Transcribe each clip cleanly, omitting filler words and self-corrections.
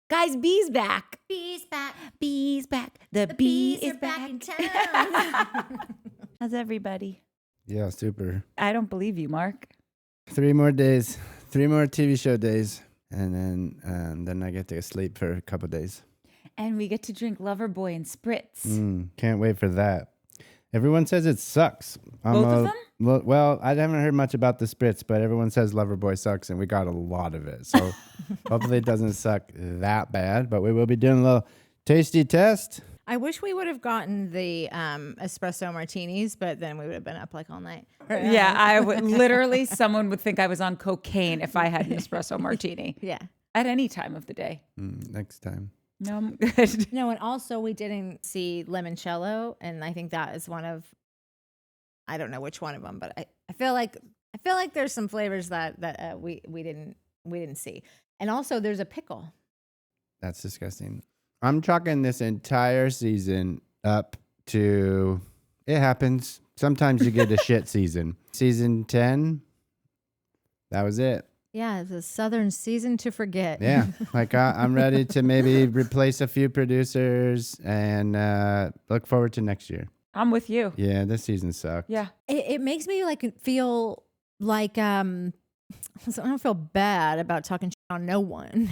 Guys, Bee's back. Bee's back. Bee's back. The bee is back. in town. How's everybody? Yeah, super. I don't believe you, Mark. 3 more days, 3 more TV show days, and then I get to sleep for a couple days. And we get to drink Loverboy and Spritz. Can't wait for that. Everyone says it sucks. Both of them? Well, I haven't heard much about the Spritz, but everyone says Loverboy sucks, and we got a lot of it. So hopefully it doesn't suck that bad, but we will be doing a little tasty test. I wish we would have gotten the espresso martinis, but then we would have been up like all night. Yeah, I would literally, someone would think I was on cocaine if I had an espresso martini. Yeah. At any time of the day. Next time. No, I'm good. No, and also we didn't see limoncello, and I think that is one of, I don't know which one of them, but I feel like there's some flavors that we didn't see, and also there's a pickle. That's disgusting. I'm chalking this entire season up to, it happens. Sometimes you get a shit season. Season 10, that was it. Yeah, it's a Southern season to forget. Yeah, like I'm ready to maybe replace a few producers and look forward to next year. I'm with you. Yeah, this season sucked. Yeah. It makes me feel like I don't feel bad about talking shit on no one,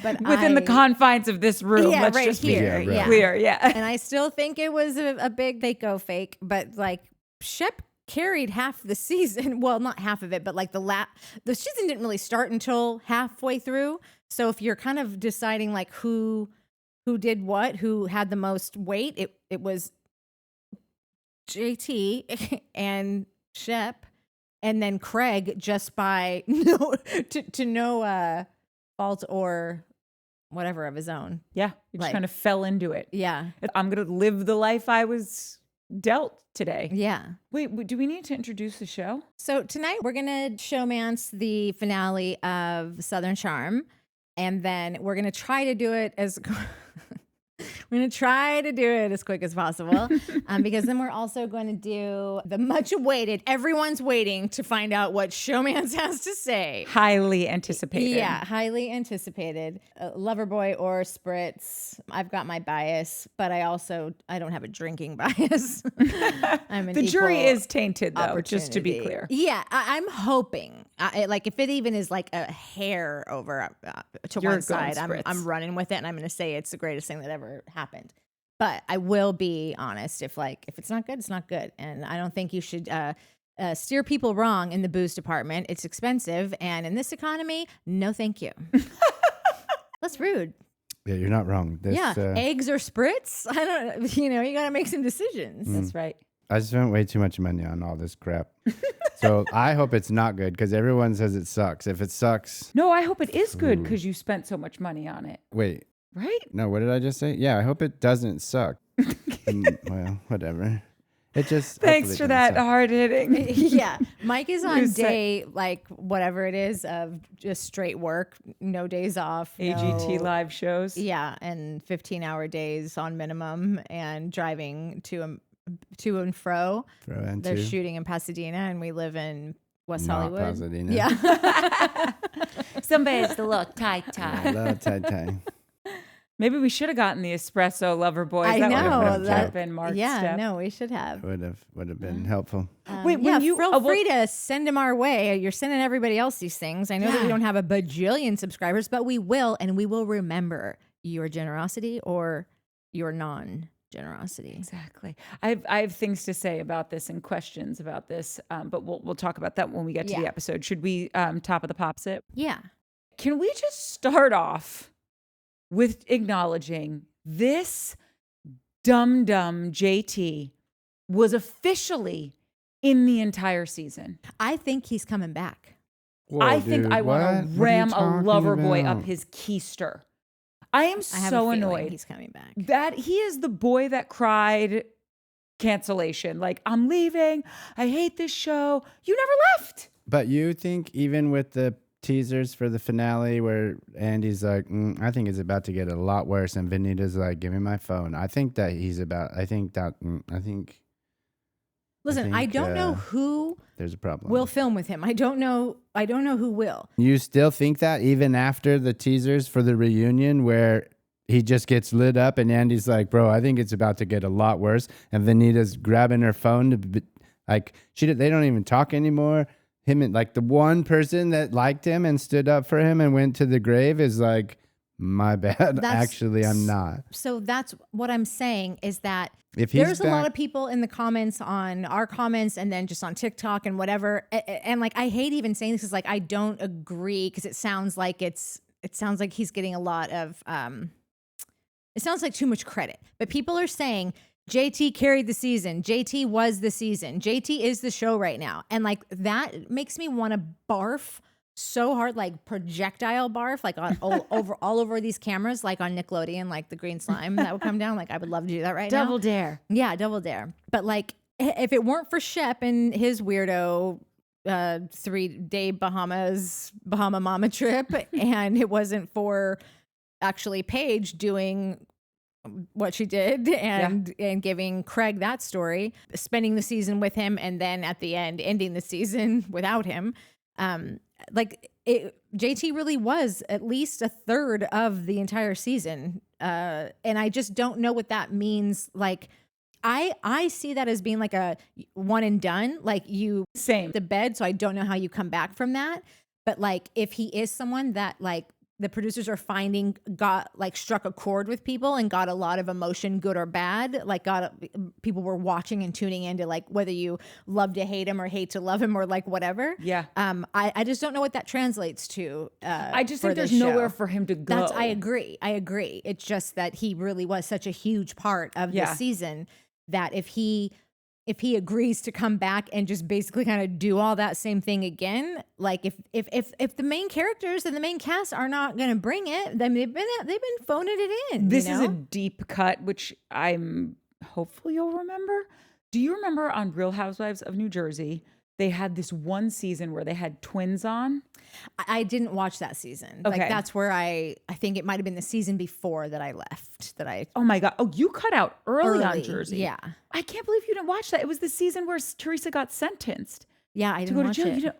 but Within the confines of this room, yeah, let's right just here, be right. clear. Yeah. And I still think it was a big fake, but like Shep carried half the season. Well, not half of it, but like the season didn't really start until halfway through. So if you're kind of deciding like who did what, who had the most weight, it was JT and Shep, and then Craig, just by no fault or whatever of his own. Yeah. You just kind of fell into it. Yeah. I'm going to live the life I was dealt today. Yeah. Wait, do we need to introduce the show? So tonight we're going to showmance the finale of Southern Charm, and then we're going to try to do it as quick as possible, because then we're also going to do the much awaited, everyone's waiting to find out what Showmance has to say. Highly anticipated. Yeah, highly anticipated. Loverboy or Spritz. I've got my bias, but I don't have a drinking bias. I'm an The jury equal is tainted, though, just to be opportunity. clear. Yeah, I'm hoping. Like if it even is like a hair over to You're one side, going Spritz. I'm running with it, and I'm going to say it's the greatest thing that ever happened. But I will be honest. If it's not good, it's not good, and I don't think you should steer people wrong in the booze department. It's expensive, and in this economy, no, thank you. That's rude. Yeah, you're not wrong. Eggs or Spritz? I don't. You got to make some decisions. That's right. I spent way too much money on all this crap. So I hope it's not good because everyone says it sucks. If it sucks, No, I hope it is good because you spent so much money on it. wait, Right? no, what did I just say? Yeah, I hope it doesn't suck. Well, whatever. It just Thanks hopefully for it that doesn't suck. hard hitting. Yeah, Mike is on You say- day whatever it is of just straight work, no days off, AGT no- live shows. Yeah, and 15-hour days on minimum, and driving to and fro. Throw in They're two. shooting in Pasadena, and we live in West Not Hollywood. Pasadena. Yeah. Somebody's the little I tie. love tie. Maybe we should have gotten the espresso lover boys. I That know, would have been Mark's yeah, step. no, we should have. Would have been helpful. Wait, when you- feel well- free to send them our way. You're sending everybody else these things. I know that we don't have a bajillion subscribers, but we will, and we will remember your generosity or your non-generosity. Exactly. I have things to say about this and questions about this, but we'll talk about that when we get to the Yeah. episode. Should we top of the pop sip? Yeah. Can we just start off with acknowledging this dumb JT was officially in the entire season? I think he's coming back. Whoa, I think dude, I want what? to What are you ram a talking lover boy up about? his keister. I am I have so a feeling annoyed he's coming back. that he is the boy that cried cancellation. Like, I'm leaving. I hate this show. You never left. But you think even with the teasers for the finale where Andy's like, I think it's about to get a lot worse, and Venita's like, give me my phone. I think Listen, I think, don't know who there's a problem. will film with him. I don't know who will. You still think that even after the teasers for the reunion where he just gets lit up and Andy's like, bro, I think it's about to get a lot worse. And Venita's grabbing her phone they don't even talk anymore. Him and like the one person that liked him and stood up for him and went to the grave is like, my bad. Actually, I'm not. So that's what I'm saying is that If there's a lot of people in the comments on our comments and then just on TikTok and whatever. And like, I hate even saying this because like, I don't agree because it sounds like he's getting a lot of, it sounds like too much credit, but people are saying JT carried the season. JT was the season. JT is the show right now. And like, that makes me want to barf so hard, like projectile barf, like all over these cameras, like on Nickelodeon, like the green slime that would come down. Like I would love to do that right now. Double dare. Yeah, double dare. But like, if it weren't for Shep and his weirdo 3-day Bahama Mama trip, and it wasn't for actually Paige doing what she did and giving Craig that story, spending the season with him, and then at the end ending the season without him. JT really was at least a third of the entire season. And I just don't know what that means. Like, I see that as being like a one and done, like you Same. the bed. So I don't know how you come back from that. But like, if he is someone that like the producers are finding struck a chord with people and got a lot of emotion, good or bad, like people were watching and tuning into like whether you love to hate him or hate to love him or like whatever. Yeah. I just don't know what that translates to. I just think there's this show. nowhere for him to go. I agree. It's just that he really was such a huge part of the season that if he agrees to come back and just basically kind of do all that same thing again, like if the main characters and the main cast are not going to bring it, then they've been phoning it in. This is a deep cut, which I'm hopefully you'll remember. Do you remember on Real Housewives of New Jersey, they had this one season where they had twins on? I didn't watch that season. Okay. Like that's where I think it might have been the season before that I left. Oh my God. Oh, you cut out early on Jersey. Yeah. I can't believe you didn't watch that. It was the season where Teresa got sentenced. Yeah, I didn't watch it.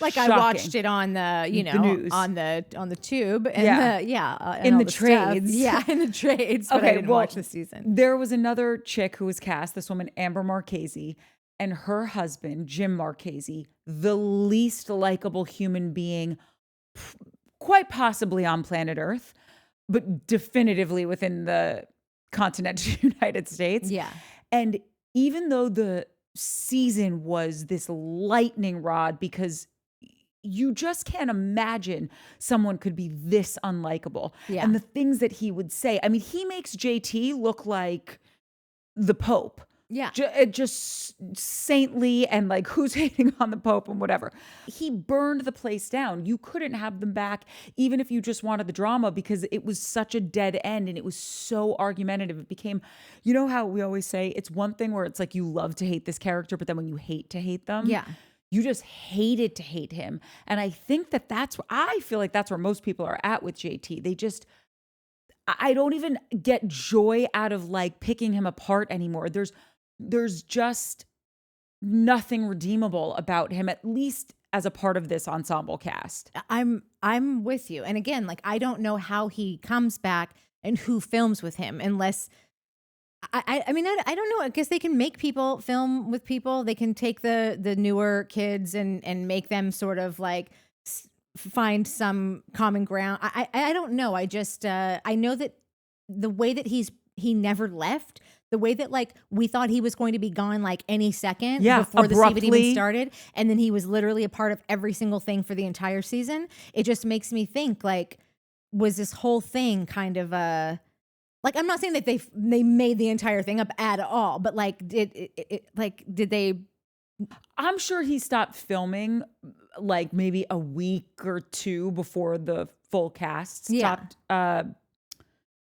I watched it on the, the news. on the tube and in the Stuff. trades. Yeah, in the trades. But I didn't watch the season. There was another chick who was cast, this woman, Amber Marchese, and her husband, Jim Marchese, the least likable human being, quite possibly on planet Earth, but definitively within the continental United States. Yeah. And even though the season was this lightning rod, because you just can't imagine someone could be this unlikable. Yeah. And the things that he would say, I mean, he makes JT look like the Pope. Yeah. Just saintly and like who's hating on the Pope and whatever. He burned the place down. You couldn't have them back even if you just wanted the drama because it was such a dead end and it was so argumentative. It became, you know how we always say it's one thing where it's like you love to hate this character, but then when you hate to hate them, you just hated to hate him. And I think I feel like that's where most people are at with JT. They just, I don't even get joy out of like picking him apart anymore. There's just nothing redeemable about him, at least as a part of this ensemble cast. I'm with you. And again, like I don't know how he comes back and who films with him unless I mean, I don't know. I guess they can make people film with people. They can take the newer kids and make them sort of like find some common ground. I don't know. I just I know that the way that he never left, the way that like we thought he was going to be gone like any second before the season even started, and then he was literally a part of every single thing for the entire season. It just makes me think like, was this whole thing kind of like I'm not saying that they made the entire thing up at all, but like did they? I'm sure he stopped filming like maybe a week or two before the full cast stopped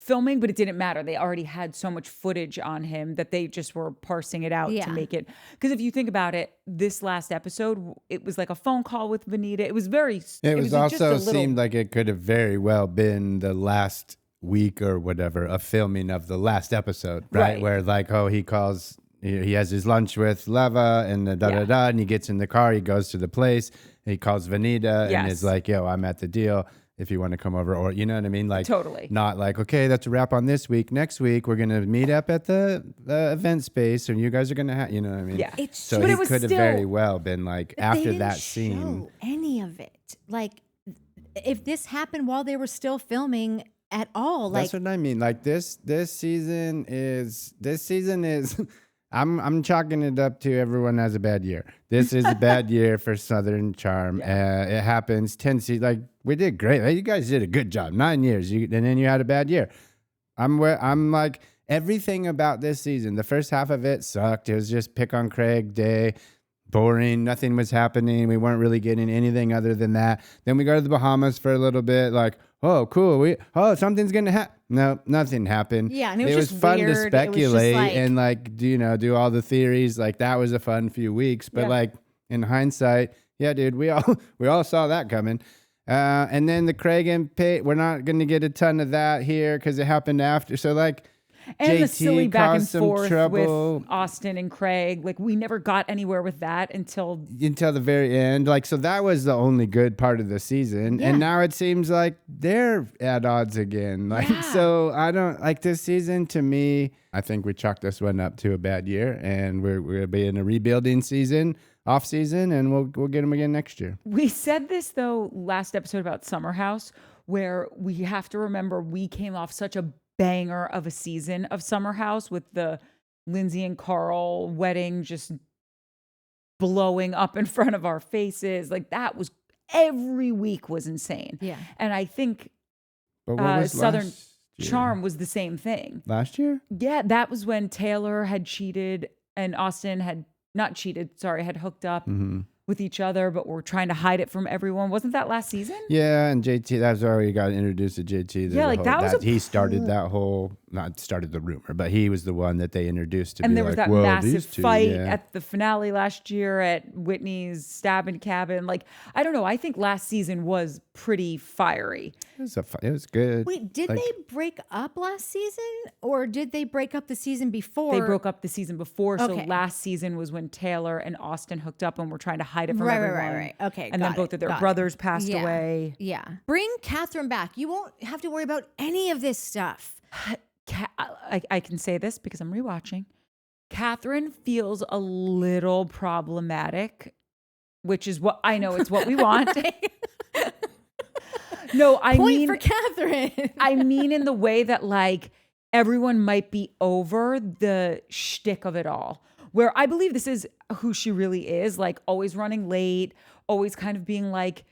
filming, but it didn't matter. They already had so much footage on him that they just were parsing it out to make it. Because if you think about it, this last episode, it was like a phone call with Venita. It was very. It was also seemed like it could have very well been the last week or whatever of filming of the last episode, right? Where like, he calls he has his lunch with Leva and the da-da-da, and he gets in the car, he goes to the place, he calls Venita and is like, yo, I'm at the deal if you want to come over, or you know what I mean? Like, Totally. Not like, okay, that's a wrap on this week. Next week, we're going to meet up at the event space and you guys are going to have, you know what I mean? Yeah. So But he it was could have still- very well been like, They after didn't that scene. show any of it. Like, if this happened while they were still filming at all, like, That's what I mean. Like this season is I'm chalking it up to everyone has a bad year. This is a bad year for Southern Charm. It happens. 10 seasons. Like we did great. Like, you guys did a good job. 9 years. And then you had a bad year. I'm like everything about this season. The first half of it sucked. It was just pick on Craig day. Boring. Nothing was happening. We weren't really getting anything other than that. Then we go to the Bahamas for a little bit. Like, oh, cool. Something's gonna happen. No, nothing happened. Yeah, and it was just fun weird. It to was just speculate like- and like do all the theories. Like that was a fun few weeks. But like in hindsight, yeah, dude, we all saw that coming. And then the Craig and Paige, we're not gonna get a ton of that here because it happened after. So like. And the JT silly back and caused some forth trouble. with Austin and Craig. Like, we never got anywhere with that until the very end. Like, so that was the only good part of the season. Yeah. And now it seems like they're at odds again. Like, so I don't like this season to me. I think we chalked this one up to a bad year and we're going to be in a rebuilding season, off season, and we'll get them again next year. We said this, though, last episode about Summer House, where we have to remember we came off such a banger of a season of Summer House with the Lindsay and Carl wedding just blowing up in front of our faces. Like that was every week was insane. Yeah. And I think But what was Southern last year? Charm was the same thing. Last year? Yeah, that was when Taylor had cheated and Austin had not cheated, sorry, had hooked up with each other, but were trying to hide it from everyone. Wasn't that last season? Yeah, and JT, that's where we got introduced to JT. Yeah, like, that was a he started that whole, not started the rumor, but he was the one that they introduced to And be there like, was that whoa, massive these two, fight yeah. at the finale last year at Whitney's stabbing cabin. Like, I don't know. I think last season was pretty fiery. It was good. Wait, did Like- they break up last season or did they break up the season before? They broke up the season before. So Okay. last season was when Taylor and Austin hooked up and were trying to hide it from Right. everyone. Okay. And then got both it, of their got it. brothers passed Yeah. away. Yeah. Bring Catherine back. You won't have to worry about any of this stuff. I can say this because I'm rewatching. Catherine feels a little problematic, which is what I know it's what we want. No, I Point mean for Catherine. I mean in the way that like everyone might be over the shtick of it all. Where I believe this is who she really is, like always running late, always kind of being like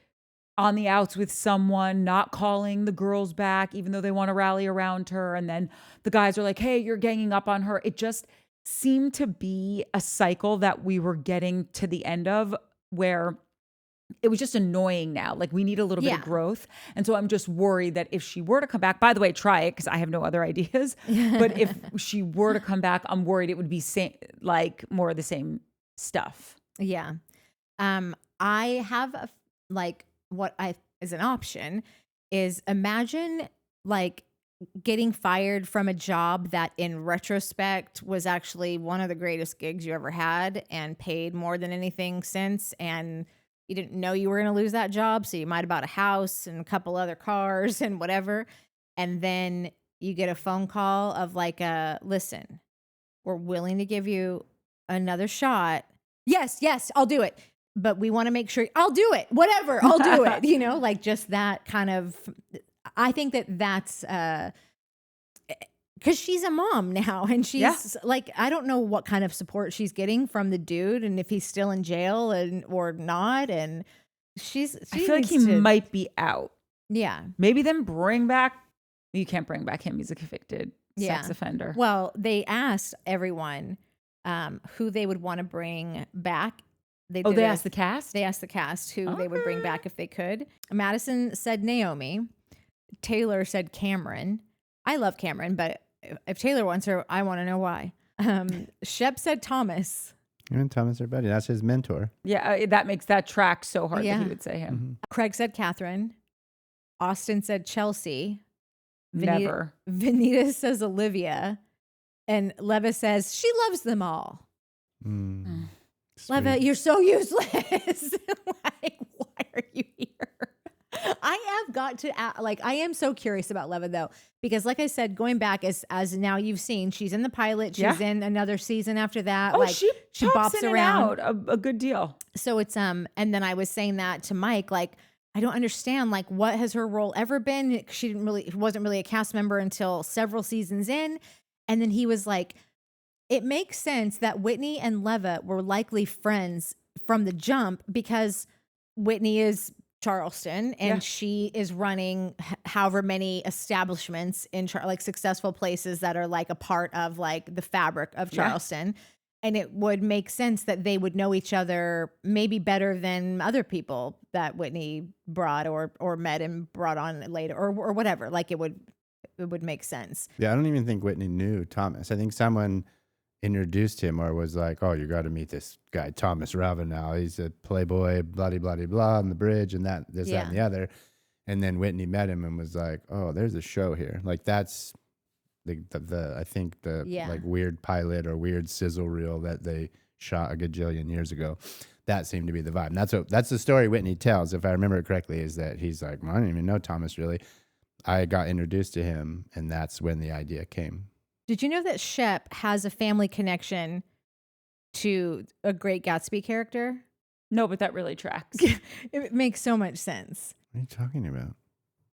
on the outs with someone, not calling the girls back, even though they want to rally around her. And then the guys are like, hey, you're ganging up on her. It just seemed to be a cycle that we were getting to the end of where it was just annoying now. Like we need a little bit of growth. And so I'm just worried that if she were to come back, by the way, try it because I have no other ideas. But if she were to come back, I'm worried it would be like more of the same stuff. Yeah. I have what I is an option is imagine like getting fired from a job that in retrospect was actually one of the greatest gigs you ever had and paid more than anything since, and you didn't know you were going to lose that job, so you might have bought a house and a couple other cars and whatever, and then you get a phone call of like listen, we're willing to give you another shot. Yes, I'll do it. But we want to make sure I'll do it. Whatever, I'll do it. You know, like just that kind of, I think that's because she's a mom now and she's like, I don't know what kind of support she's getting from the dude and if he's still in jail or not. And she I feel like he might be out. Yeah. Maybe then bring back, you can't bring back him. He's a convicted sex offender. Well, they asked everyone who they would want to bring back. They asked the cast? They asked the cast who they would bring back if they could. Madison said Naomi. Taylor said Cameron. I love Cameron, but if Taylor wants her, I want to know why. Shep said Thomas. And Thomas, her buddy. That's his mentor. Yeah, that makes that track so hard that he would say him. Mm-hmm. Craig said Catherine. Austin said Chelsea. Never. Venita says Olivia. And Leva says, she loves them all. Leva, Sweet. you're so useless. Like, why are you here? I have got to, I am so curious about Leva though, because like I said, going back as now you've seen, she's in the pilot, she's in another season after that. Oh, like she pops bops in around. and out a good deal. So it's, and then I was saying that to Mike, like, I don't understand, like, what has her role ever been? She wasn't really a cast member until several seasons in. And then he was like, it makes sense that Whitney and Leva were likely friends from the jump because Whitney is Charleston and she is running however many establishments in like successful places that are like a part of like the fabric of Charleston. And it would make sense that they would know each other maybe better than other people that Whitney brought or met and brought on later or whatever. Like it would make sense. Yeah, I don't even think Whitney knew Thomas. I think someone introduced him or was like, oh, you got to meet this guy, Thomas Ravenel. He's a playboy, blah, blah, blah, blah, on the bridge and that, this, that, and the other. And then Whitney met him and was like, oh, there's a show here. Like that's the I think the like weird pilot or weird sizzle reel that they shot a gajillion years ago. That seemed to be the vibe. And that's the story Whitney tells, if I remember it correctly, is that he's like, well, I didn't even know Thomas really. I got introduced to him, and that's when the idea came. Did you know that Shep has a family connection to a Great Gatsby character? No, but that really tracks. It makes so much sense. What are you talking about?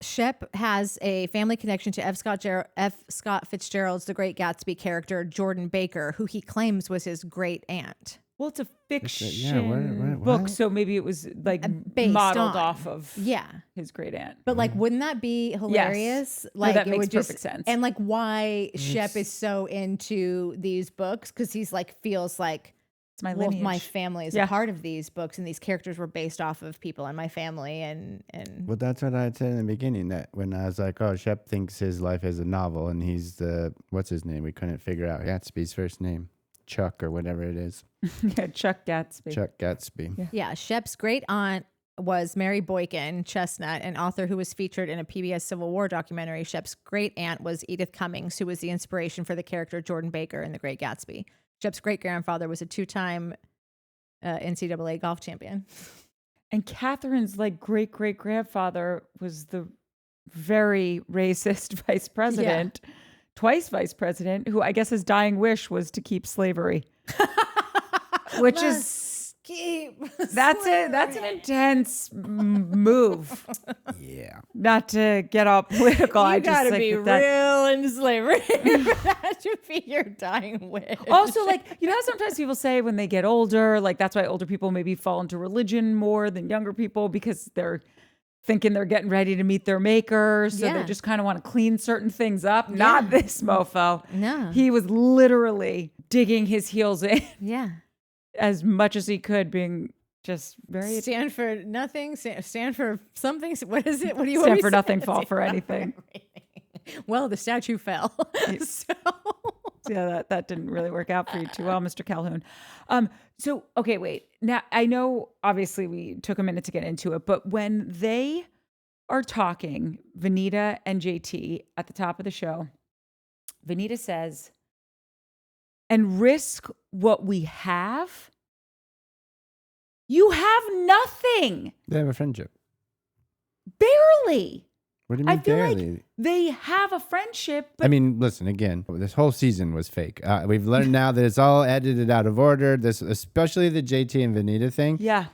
Shep has a family connection to F. Scott Fitzgerald's The Great Gatsby character, Jordan Baker, who he claims was his great aunt. Well, it's a fiction what? book, so maybe it was like Based modeled on. off of Yeah. his great aunt. But like, wouldn't that be hilarious? No, Like, that it makes would just, perfect sense. And like, why Shep is so into these books? Because he's like, feels like, It's my well, lineage. my family is a part of these books, and these characters were based off of people in my family. And Well, that's what I had said in the beginning, that when I was like, oh, Shep thinks his life is a novel, and he's the, what's his name? We couldn't figure out Gatsby's first name. Chuck or whatever it is. Yeah, Chuck Gatsby. Chuck Gatsby. yeah, Shep's great aunt was Mary Boykin Chestnut, an author who was featured in a PBS Civil War documentary. Shep's great aunt was Edith Cummings, who was the inspiration for the character Jordan Baker in The Great Gatsby. Shep's great grandfather was a 2-time NCAA golf champion. And Catherine's like great grandfather was the very racist vice president, twice vice president, who I guess his dying wish was to keep slavery. Which is that's an intense move. Yeah. Not to get all political. You I just gotta like be that. real in slavery for that to be your dying wish. Also, like, you know how sometimes people say when they get older, like that's why older people maybe fall into religion more than younger people because they're thinking they're getting ready to meet their maker. So they just kind of want to clean certain things up. Not this mofo. No. He was literally digging his heels in Yeah. as much as he could, being just very Stand for nothing. Stand for something. What is it? What do you stand always for nothing, say? fall for anything. Well, the statue fell. So. Yeah, that didn't really work out for you too well, Mr. Calhoun. So, okay, wait. Now, I know obviously we took a minute to get into it, but when they are talking, Venita and JT at the top of the show, Venita says, and risk what we have? You have nothing. They have a friendship. Barely. What do you mean I feel barely? like they have a friendship, but I mean, listen, again, this whole season was fake. We've learned now that it's all edited out of order. This, especially the JT and Venita thing. yeah.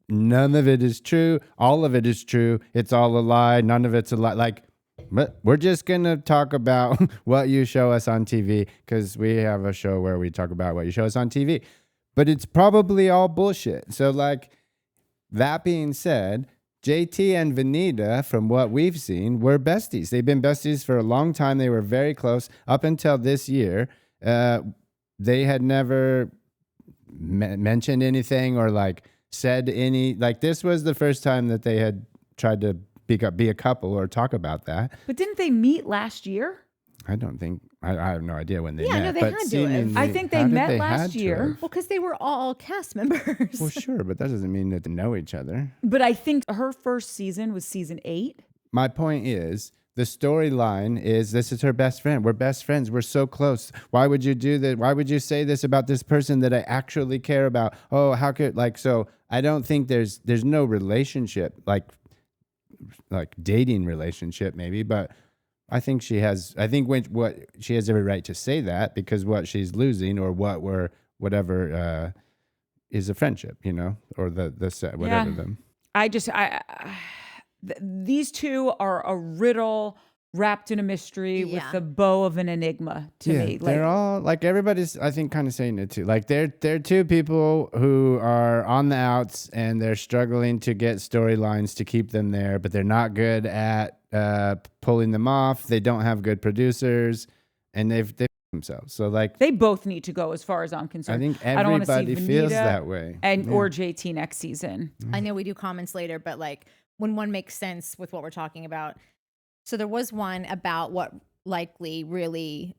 None of it is true. All of it is true. It's all a lie. None of it's a lie. Like, but we're just going to talk about what you show us on TV because we have a show where we talk about what you show us on TV. But it's probably all bullshit. So, like, that being said, JT and Venita, from what we've seen, were besties. They've been besties for a long time. They were very close up until this year. They had never mentioned anything or like said any, like this was the first time that they had tried to be a couple or talk about that. But didn't they meet last year? I don't think, I have no idea when they met. no, they but had to have. seemingly- I think they how did met had last to year. have? Well, because they were all cast members. Well, sure, but that doesn't mean that they know each other. But I think her first season was season 8. My point is the storyline is this is her best friend. We're best friends. We're so close. Why would you do that? Why would you say this about this person that I actually care about? Oh, how could so I don't think there's no relationship like dating relationship maybe, but I think she has what she has every right to say that because what she's losing or whatever is a friendship, or the set, whatever them. These two are a riddle wrapped in a mystery with the bow of an enigma to me. They're all everybody's, I think, kind of saying it too. They're two people who are on the outs and they're struggling to get storylines to keep them there, but they're not good at pulling them off. They don't have good producers, and they've themselves. So they both need to go, as far as I'm concerned. I think I don't everybody see Venita feels that way, or JT next season. I know we do comments later, but when one makes sense with what we're talking about. So there was one about what likely really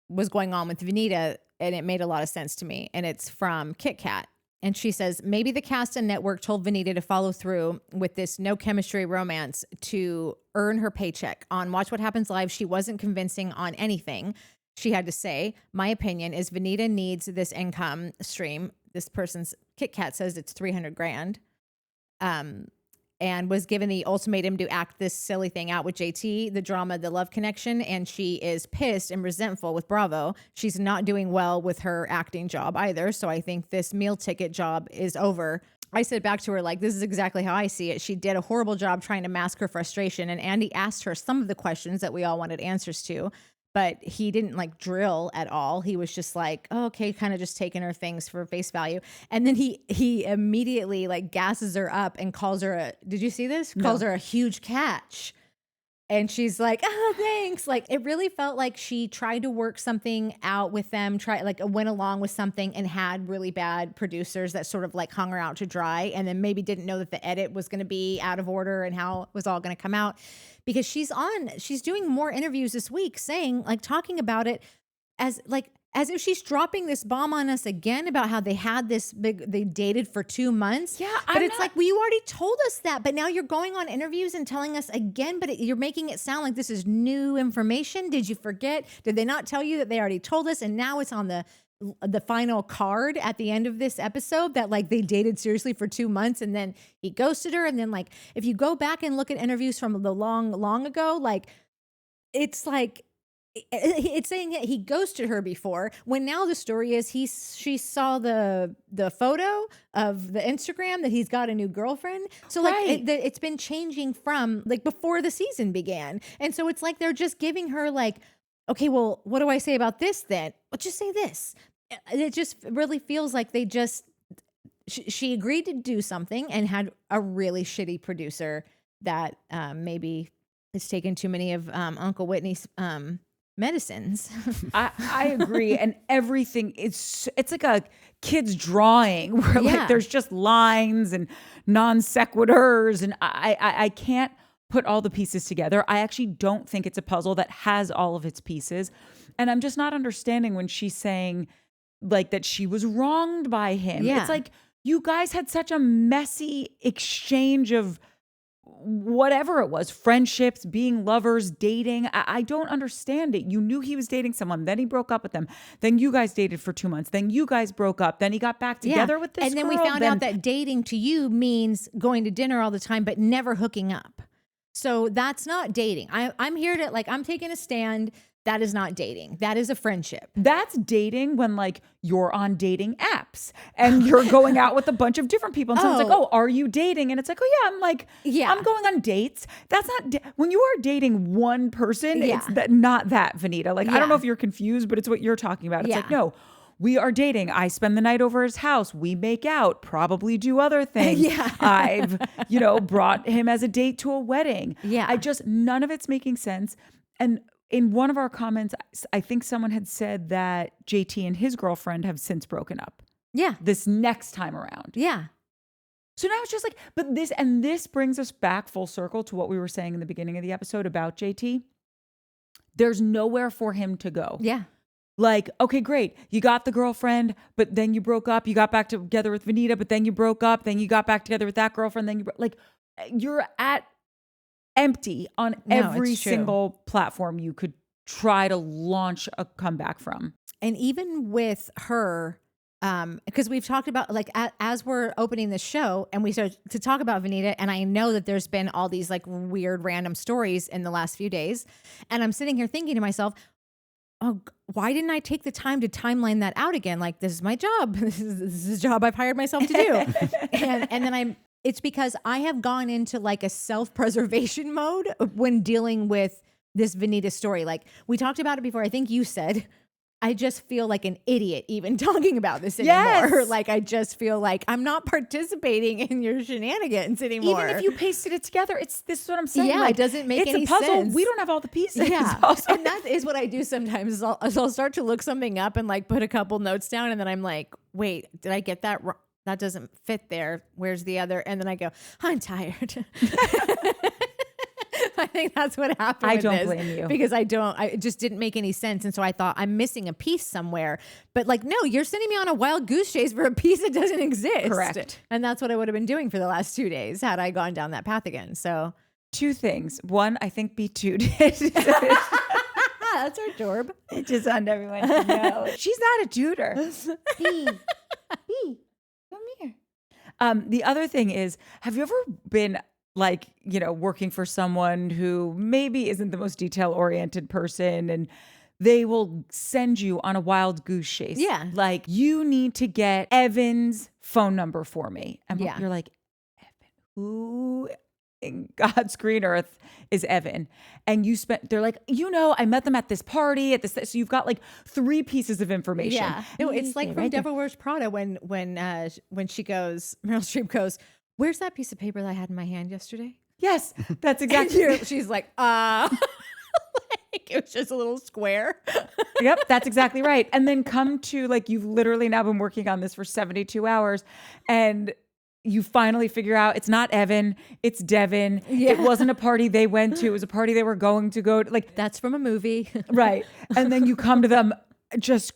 was going on with Venita, and it made a lot of sense to me. And it's from Kit Kat. And she says, maybe the cast and network told Venita to follow through with this no chemistry romance to earn her paycheck. On Watch What Happens Live, she wasn't convincing on anything. She had to say, my opinion is Venita needs this income stream. This person's Kit Kat says it's $300,000. And was given the ultimatum to act this silly thing out with JT, the drama, the love connection, and she is pissed and resentful with Bravo. She's not doing well with her acting job either, so I think this meal ticket job is over. I said back to her, this is exactly how I see it. She did a horrible job trying to mask her frustration, and Andy asked her some of the questions that we all wanted answers to, but he didn't drill at all. He was just okay, kind of just taking her things for face value. And then he immediately gasses her up and calls her did you see this? No. Calls her a huge catch. And she's like, oh, thanks. It really felt like she tried to work something out with them, went along with something and had really bad producers that sort of hung her out to dry, and then maybe didn't know that the edit was going to be out of order and how it was all going to come out. Because she's doing more interviews this week saying, talking about it as if she's dropping this bomb on us again about how they dated for 2 months. Yeah, but it's well, you already told us that, but now you're going on interviews and telling us again, but you're making it sound like this is new information. Did you forget? Did they not tell you that they already told us? And now it's on the final card at the end of this episode that they dated seriously for 2 months and then he ghosted her. And then if you go back and look at interviews from the long ago, it's saying that he ghosted her before, when now the story is she saw the photo of the Instagram that he's got a new girlfriend. So right. It's been changing from before the season began. And so it's they're just giving her okay, well, what do I say about this then? Well, just say this. It just really feels like they just, she agreed to do something and had a really shitty producer that maybe has taken too many of Uncle Whitney's medicines. I agree. And everything, it's like a kid's drawing where there's just lines and non sequiturs. And I can't put all the pieces together. I actually don't think it's a puzzle that has all of its pieces. And I'm just not understanding when she's saying that she was wronged by him. Yeah. It's you guys had such a messy exchange of whatever it was, friendships, being lovers, dating. I don't understand it. You knew he was dating someone. Then he broke up with them. Then you guys dated for 2 months. Then you guys broke up. Then he got back together with this girl. And then we found out that dating to you means going to dinner all the time, but never hooking up. So that's not dating. I'm here to I'm taking a stand. That is not dating. That is a friendship. That's dating when you're on dating apps and you're going out with a bunch of different people and someone's oh, are you dating? And it's oh yeah, I'm going on dates. That's not, when you are dating one person, it's not that, Venita. I don't know if you're confused, but it's what you're talking about. It's no, we are dating. I spend the night over his house. We make out, probably do other things. I've, brought him as a date to a wedding. None of it's making sense. And in one of our comments, I think someone had said that JT and his girlfriend have since broken up. Yeah. This next time around. Yeah. So now it's just but this brings us back full circle to what we were saying in the beginning of the episode about JT. There's nowhere for him to go. Yeah. Okay, great. You got the girlfriend, but then you broke up. You got back together with Venita, but then you broke up. Then you got back together with that girlfriend. Then you're at empty on No, every it's true. single platform you could try to launch a comeback from. And even with her, because we've talked about like as we're opening the show and we start to talk about Venita, and I know that there's been all these like weird random stories in the last few days, and I'm sitting here thinking to myself, oh, why didn't I take the time to timeline that out again? Like, this is my job. This is a job I've hired myself to do. and then it's because I have gone into like a self-preservation mode when dealing with this Venita story. Like, we talked about it before. I think you said, I just feel like an idiot even talking about this anymore. Yes. Like, I just feel like I'm not participating in your shenanigans anymore. Even if you pasted it together, this is what I'm saying. Yeah, like, it doesn't make it's any a puzzle. sense. We don't have all the pieces. Yeah. Also. And that is what I do sometimes. Is I'll start to look something up and like put a couple notes down, and then I'm like, wait, did I get that wrong? That doesn't fit there. Where's the other? And then I go, I'm tired. I think that's what happened. I with don't this, blame you. because it just didn't make any sense. And so I thought I'm missing a piece somewhere. But like, no, you're sending me on a wild goose chase for a piece that doesn't exist. Correct. And that's what I would have been doing for the last 2 days had I gone down that path again. So Two things. One, I think B2 did. that's our Jorb. It just on everyone to know. She's not a tutor. B, come here. The other thing is, have you ever been like, working for someone who maybe isn't the most detail-oriented person, and they will send you on a wild goose chase? Yeah. Like, you need to get Evan's phone number for me. And Yeah. you're like, Evan, who in God's green earth is Evan? And they're like, I met them at this party at this. So you've got like 3 pieces of information. Yeah. No, it's like Okay, from right there. Devil Wears Prada when she goes, Meryl Streep goes, where's that piece of paper that I had in my hand yesterday? Yes, that's exactly And she's like, like, it was just a little square. Yep, that's exactly right. And then come to like, you've literally now been working on this for 72 hours, and you finally figure out it's not Evan, it's Devin. Yeah. It wasn't a party they went to. It was a party they were going to go to. Like, That's from a movie. right. And then you come to them, just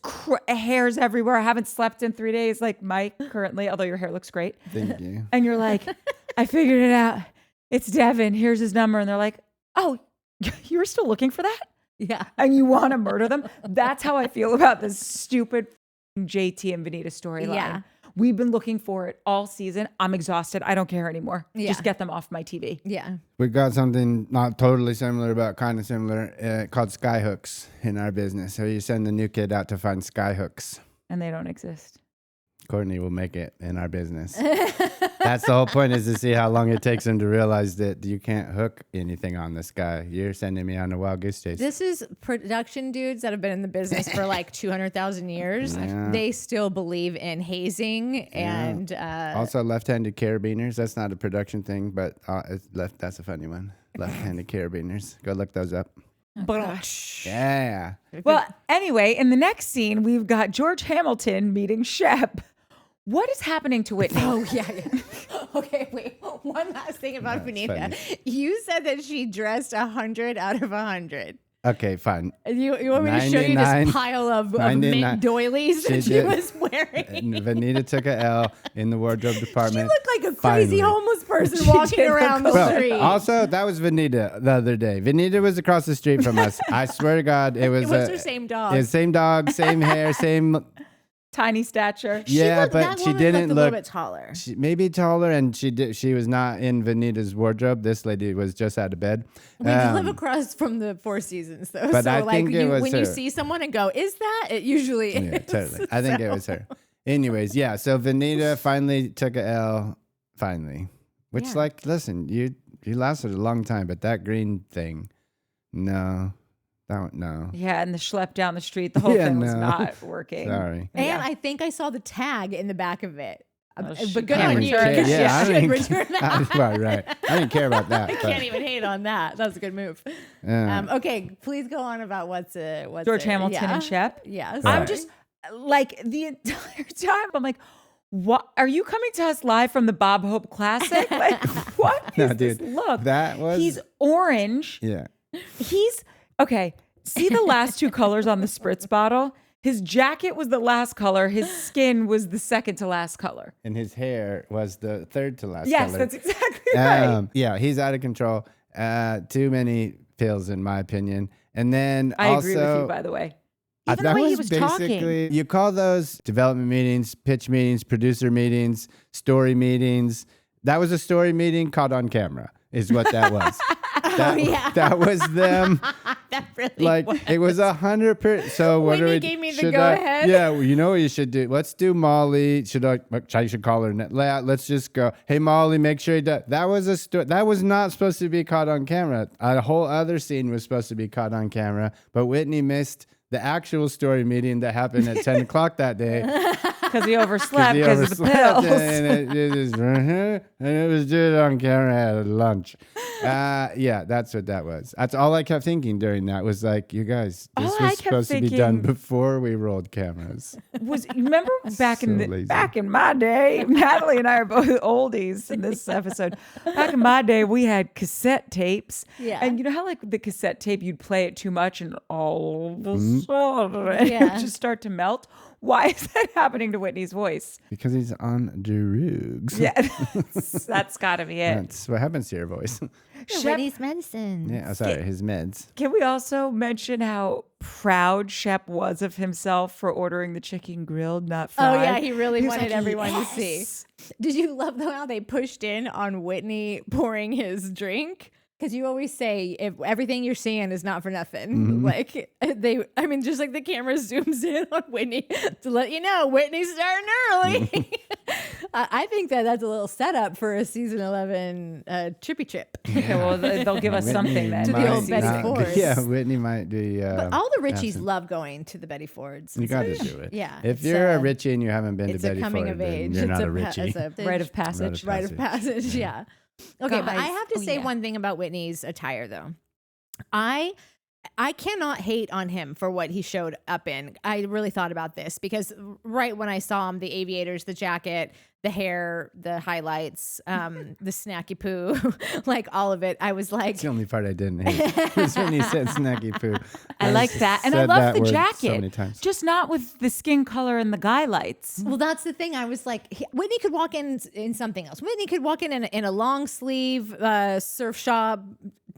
hairs everywhere. I haven't slept in 3 days, like Mike currently, although your hair looks great. Thank you. And you're like, I figured it out. It's Devin. Here's his number. And they're like, oh, you were still looking for that? Yeah. And you want to murder them? That's how I feel about this stupid JT and Venita storyline. Yeah. We've been looking for it all season. I'm exhausted. I don't care anymore. Yeah. Just get them off my TV. Yeah. We got something not totally similar, but kind of similar, called skyhooks in our business. So you send the new kid out to find skyhooks. And they don't exist. Courtney will make it in our business. That's the whole point, is to see how long it takes him to realize that you can't hook anything on this guy. You're sending me on a wild goose chase. This is production dudes that have been in the business for like 200,000 years. Yeah. They still believe in hazing and Also, left-handed carabiners. That's not a production thing, but that's a funny one. Left-handed carabiners. Go look those up. Yeah. Well, anyway, in the next scene, we've got George Hamilton meeting Shep. What is happening to Whitney? Oh, yeah. Okay, wait. One last thing about That's Venita. funny. You said that she dressed 100 out of 100. Okay, fine. You want me to show you 99, this pile of 99. mint doilies that She she did. was wearing? And Venita took a L in the wardrobe She department. looked like a crazy Finally. homeless person She walking did around look the Bro, street. also, that was Venita the other day. Venita was across the street from us. I swear to God, it was It was her same dog. It was same dog, same hair, same. Tiny stature. Yeah, looked- but that she woman didn't looked a look. little bit taller. She, maybe taller, and she was not in Venita's wardrobe. This lady was just out of bed. We live across from the Four Seasons, though. But so, I like, think it was when her. you see someone and go, "Is that?" It usually is. Yeah, totally. I think it was her. Anyways, yeah. So Venita finally took a L. Finally, which, Yeah. like, listen, you lasted a long time, but that green thing, no. No. Yeah, and the schlep down the street, the whole Yeah, thing was no. not working. Sorry. And Yeah. I think I saw the tag in the back of it. Oh, she But good can't on you. return because it. Yeah, I she should didn't- return that. right. I didn't care about that. I but, can't even hate on that. That was a good move. Okay, please go on about what's George Hamilton yeah. and Shep. Yeah, I'm sorry. just like the entire time. I'm like, what? Are you coming to us live from the Bob Hope Classic? Like, what No, is this dude, look? that was- He's orange. yeah. He's okay. See the last 2 colors on the spritz bottle? His jacket was the last color. His skin was the second to last color. And his hair was the third to last Yes, color. that's exactly right. Yeah, he's out of control. Too many pills, in my opinion. And then I also, agree with you, by the way. Even the that way he was talking. basically, you call those development meetings, pitch meetings, producer meetings, story meetings. That was a story meeting caught on camera, is what that was. That was them. That really Like was. it was 100%. So what Whitney do we? gave me the should go I- ahead. Yeah, well, you know what you should do. Let's do Molly. I should call her. Let's just go. Hey Molly, make sure you do. That was a story. That was not supposed to be caught on camera. A whole other scene was supposed to be caught on camera, but Whitney missed the actual story meeting that happened at 10 o'clock that day. Because he overslept because of the pills. And it was did on camera at lunch. Yeah, that's what that was. That's all I kept thinking during that was like, you guys, this was supposed to be done before we rolled cameras. Remember back lazy. back in my day, Natalie and I are both oldies in this episode. Back in my day, we had cassette tapes. Yeah. And you know how like the cassette tape, you'd play it too much and all of a sudden it would just start to melt? Why is that happening to Whitney's voice? Because he's on drugs. Yeah, that's got to be it. That's what happens to your voice. Whitney's medicine. Yeah, sorry, his meds. Can we also mention how proud Shep was of himself for ordering the chicken grilled, not fried? Oh yeah, he really He was wanted like, everyone to see. "Yes." Did you love though how they pushed in on Whitney pouring his drink? Because you always say if everything you're seeing is not for nothing. Like just like the camera zooms in on Whitney to let you know Whitney's starting early. I think that's a little setup for a season 11 trippy trip. Okay, well, they'll give us something then. To the old Betty not- Fords. Yeah, Whitney might be. But all the Richies absent. love going to the Betty Fords. You got to do it. Yeah, If it's you're a a- Richie and you haven't been to It's a Betty coming Ford, of then age. you're It's not a a Richie. it's a Rite of passage. Rite of passage. Yeah. Okay, but I Guys, have to say yeah. one thing about Whitney's attire though. I cannot hate on him for what he showed up in. I really thought about this because right when I saw him, the aviators, the jacket, the hair, the highlights, the snacky poo, like all of it, I was like, It's the only part I didn't hate. Was when he said snacky poo. I like that. And I said love that the word jacket. so many times. Just not with the skin color and the guy lights. well, that's the thing. I was like, Whitney could walk in something else. Whitney could walk in a long sleeve surf shop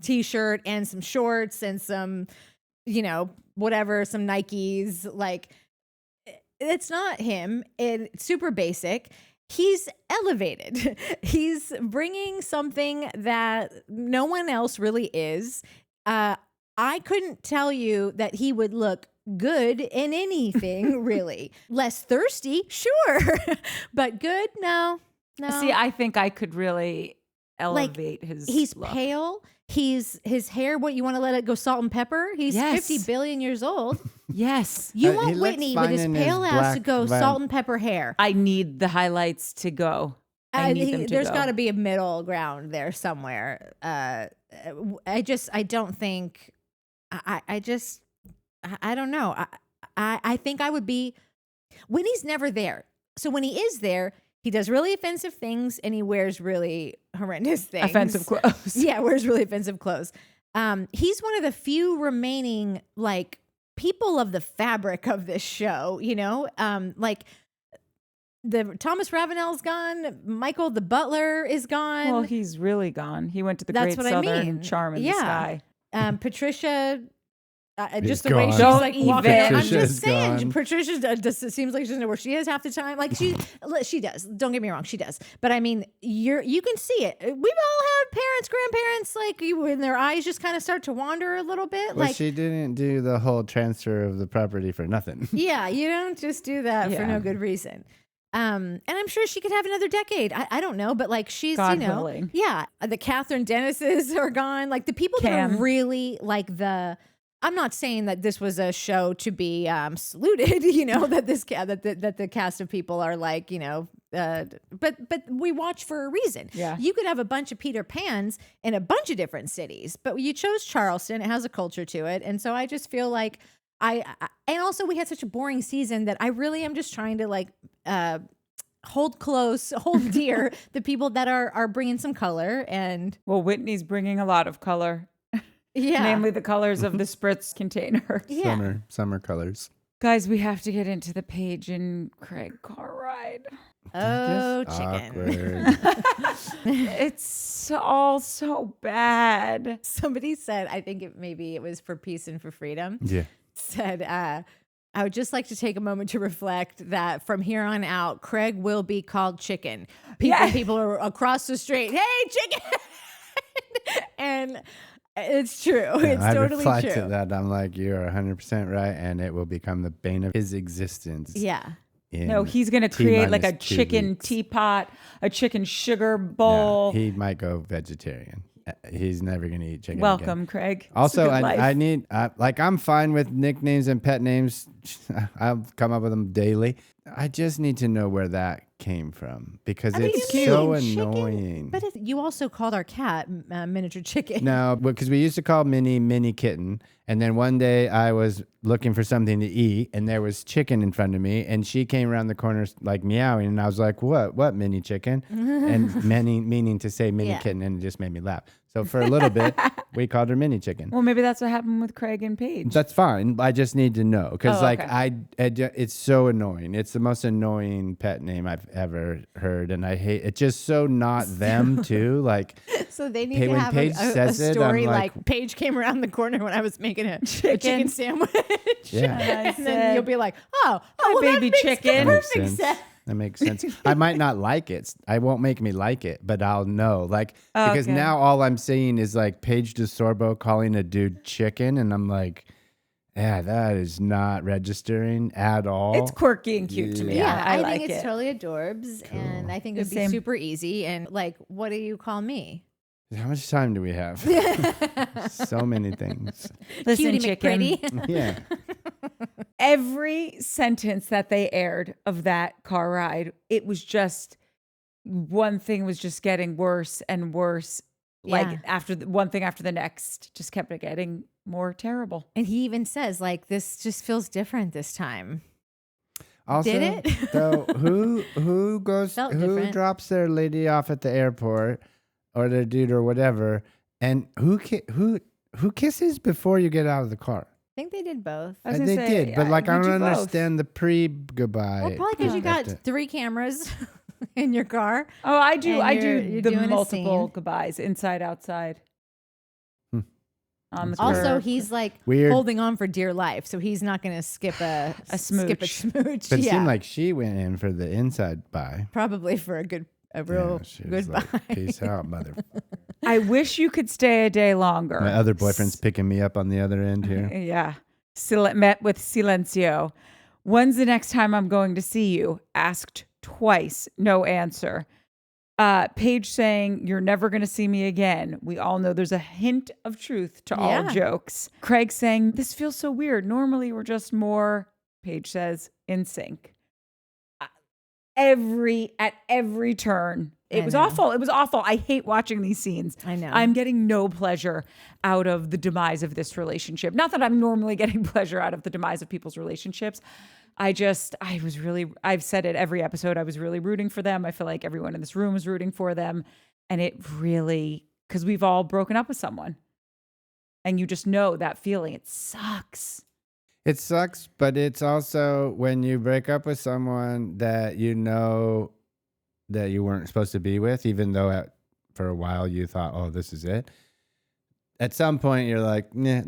t-shirt and some shorts and some, whatever, some Nikes. Like, it's not him. It's super basic. He's elevated. He's bringing something that no one else really is. I couldn't tell you that he would look good in anything, really. Less thirsty, sure. But good, no. See, I think I could really elevate his He's look. pale. His hair, what, you want to let it go salt and pepper? He's Yes. 50 billion years old. Yes. You He want looks Whitney with fine his in his pale ass to black go van. salt and pepper hair. I need the highlights to go. I need them to There's go. got to be a middle ground there somewhere. I don't think. I don't know. I think I would be. Whitney's never there. So when he is there, he does really offensive things and he wears really horrendous things. Offensive clothes. Yeah, wears really offensive clothes. He's one of the few remaining like people of the fabric of this show, like the Thomas Ravenel's gone, Michael the butler is gone. Well, he's really gone. He went to the That's Great what I Southern mean. Charm in the Yeah. Sky. Patricia, He's just the way gone. she's Don't like even. walking. I'm Patricia just is saying, gone. Patricia it seems like she doesn't know where she is half the time. Like she does. Don't get me wrong, she does. But I mean, you can see it. We've all had parents, grandparents, like when their eyes just kind of start to wander a little bit. Well, like, she didn't do the whole transfer of the property for nothing. yeah, you don't just do that for Yeah. no good reason. And I'm sure she could have another decade. I don't know, but like she's, God willing. yeah. The Catherine Dennises are gone. Like the people that Cam. are really like I'm not saying that this was a show to be saluted, that that the cast of people are like, but we watch for a reason. Yeah. You could have a bunch of Peter Pans in a bunch of different cities, but you chose Charleston. It has a culture to it. And so I just feel like and also we had such a boring season that I really am just trying to like hold dear the people that are bringing some color and Well, Whitney's bringing a lot of color, yeah. namely the colors of the spritz container. Yeah. Summer colors. Guys, we have to get into the Paige and Craig car ride. Oh, Just chicken. awkward. It's all so bad. Somebody said, I think maybe it was for Peace and for Freedom, Yeah. said, I would just like to take a moment to reflect that from here on out, Craig will be called Chicken. People are across the street, hey, Chicken! And it's true. It's I totally reply true. to that. I'm like, you are 100% right, and it will become the bane of his existence. Yeah. No, he's going to create like a T-minus 2 chicken weeks. teapot, a chicken sugar No, bowl. he might go vegetarian. He's never going to eat chicken Welcome, again. Craig. It's a Also, good life. I need, like, I'm fine with nicknames and pet names. I'll come up with them daily. I just need to know where that came from because it's so annoying. But you also called our cat Miniature Chicken. No, because we used to call Mini Kitten. And then one day I was looking for something to eat and there was chicken in front of me and she came around the corner like meowing and I was like, what Mini Chicken? And meaning to say Mini Kitten, and it just made me laugh. So for a little bit, we called her Mini Chicken. Well, maybe that's what happened with Craig and Paige. That's fine. I just need to know because okay. it's so annoying. It's the most annoying pet name I've ever heard. And I hate it. Just so not them too. Like, So they need to when have Paige a says it, story I'm like Paige came around the corner when I was making a chicken sandwich. Yeah. And then you'll be like, oh, Hi, well, baby that chicken. makes That perfect makes sense. sense. That makes sense. I might not like it. I won't make me like it, but I'll know. Like, because Okay. now all I'm seeing is like Paige DeSorbo calling a dude chicken. And I'm like, yeah, that is not registering at all. It's quirky and cute to me. Yeah, I I like think it's it. totally adorbs. And I think it would be Same. super easy. And like, what do you call me? How much time do we have? So many things. Listen, Cutie chicken. McPretty. Yeah. Every sentence that they aired of that car ride, it was just one thing was just getting worse and worse. Like Yeah. after one thing after the next, just kept getting more terrible. And he even says, like, this just feels different this time. Also, Did it? though, who Felt different. drops their lady off at the airport or their dude or whatever, and who kisses before you get out of the car? I think they did both. I was And gonna they say, did, but like I we don't do both. understand the pre-goodbye. Well, probably because you got after. 3 cameras in your car. Oh, I do. And I you're do the doing a multiple scene. goodbyes, inside, outside. Hmm. On the That's weird. Also, curb. he's like Weird. holding on for dear life, so he's not going to skip a smooch. smooch. But it yeah, seemed like she went in for the inside buy. probably for a real She was goodbye. like, peace out, mother. I wish you could stay a day longer. My other boyfriend's picking me up on the other end here. Yeah. Met with silencio. When's the next time I'm going to see you? Asked twice. No answer. Paige saying, you're never going to see me again. We all know there's a hint of truth to all Yeah. jokes. Craig saying, this feels so weird. Normally we're just more, Paige says, in sync. At every turn. It was know. awful. It was awful. I hate watching these scenes. I know. I'm getting no pleasure out of the demise of this relationship. Not that I'm normally getting pleasure out of the demise of people's relationships. I've said it every episode, I was really rooting for them. I feel like everyone in this room was rooting for them. And it really, because we've all broken up with someone. And you just know that feeling. It sucks. It sucks, but it's also when you break up with someone that you know that you weren't supposed to be with, even though for a while you thought, oh, this is it. At some point, you're like, nah,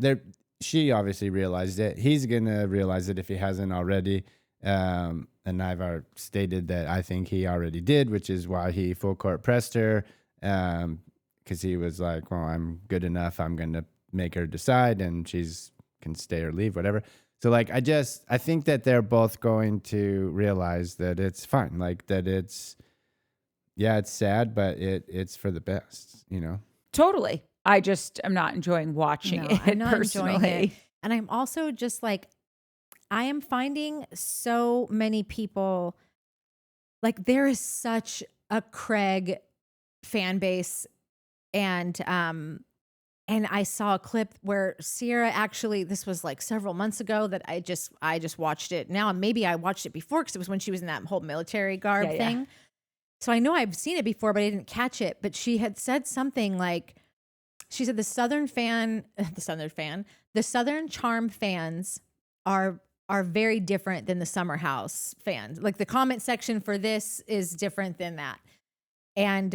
she obviously realized it. He's going to realize it if he hasn't already. And I've already stated that I think he already did, which is why he full court pressed her. Because he was like, well, I'm good enough. I'm going to make her decide and she's can stay or leave, whatever. So like, I think that they're both going to realize that it's fine. Like that it's sad, but it's for the best, you know? Totally. I just am not enjoying watching No, it I'm not personally. enjoying it. And I'm also just like, I am finding so many people, like there is such a Craig fan base. And I saw a clip where Sierra actually, this was like several months ago that I just watched it. Now, maybe I watched it before because it was when she was in that whole military garb thing. So I know I've seen it before, but I didn't catch it. But she had said something like, she said the Southern Charm fans are are very different than the Summer House fans. Like the comment section for this is different than that. And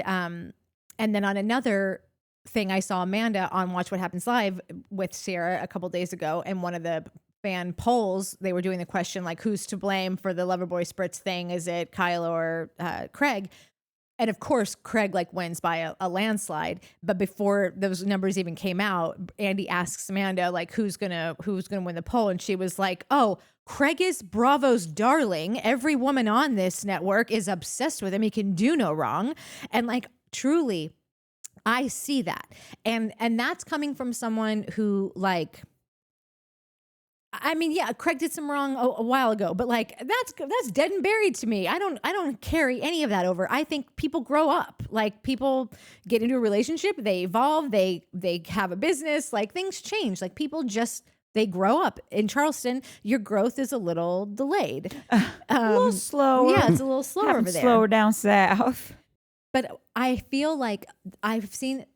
then on another thing, I saw Amanda on Watch What Happens Live with Sierra a couple days ago, and one of the fan polls, they were doing the question like, who's to blame for the Loverboy Spritz thing? Is it Kyle or Craig? And of course, Craig like wins by a landslide. But before those numbers even came out, Andy asks Amanda like, who's gonna win the poll? And she was like, "Oh, Craig is Bravo's darling. Every woman on this network is obsessed with him. He can do no wrong." And like, truly, I see that, and that's coming from someone who like. I mean, yeah, Craig did some wrong a while ago, but like that's dead and buried to me. I don't carry any of that over. I think people grow up. Like people get into a relationship, they evolve, they have a business, like things change. Like people just they grow up. In Charleston, your growth is a little delayed. A little slower. Yeah, it's a little slower over there. Slower down south. But I feel like I've seen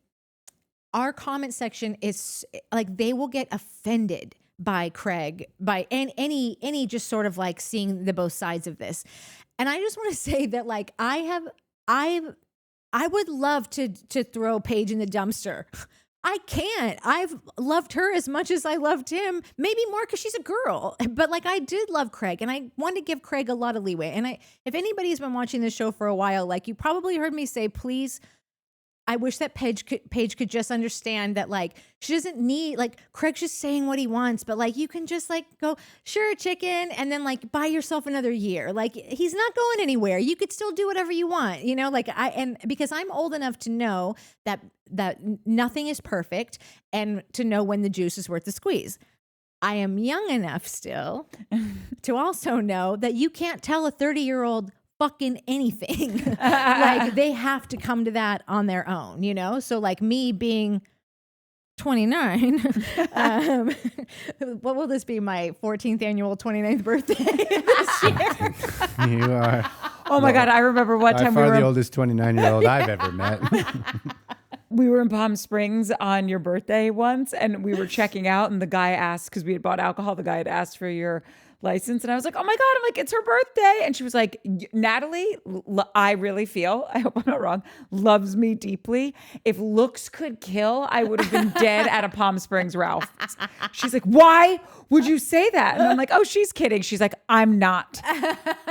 our comment section is like they will get offended by Craig, by any just sort of like seeing the both sides of this. And I just want to say that like I would love to throw Paige in the dumpster. I can't. I've loved her as much as I loved him, maybe more because she's a girl. But like I did love Craig, and I wanted to give Craig a lot of leeway. And if anybody's been watching this show for a while, like you probably heard me say, please, I wish that Paige could just understand that like she doesn't need like Craig's just saying what he wants, but like you can just like go, sure, chicken, and then like buy yourself another year. Like he's not going anywhere. You could still do whatever you want, you know, like and because I'm old enough to know that nothing is perfect and to know when the juice is worth the squeeze. I am young enough still to also know that you can't tell a 30-year-old fucking anything. Like they have to come to that on their own, you know? So like me being 29, what will this be? My 14th annual 29th birthday this year? You are. Oh my God. I remember one time by far the oldest 29-year-old I've ever met. We were in Palm Springs on your birthday once, and we were checking out, and the guy asked, because we had bought alcohol, the guy had asked for your license, and I was like, oh my God, I'm like, it's her birthday. And she was like, Natalie, I really feel, I hope I'm not wrong, loves me deeply. If looks could kill, I would have been dead at a Palm Springs Ralph. She's like, why would you say that? And I'm like, oh, she's kidding. She's like, I'm not.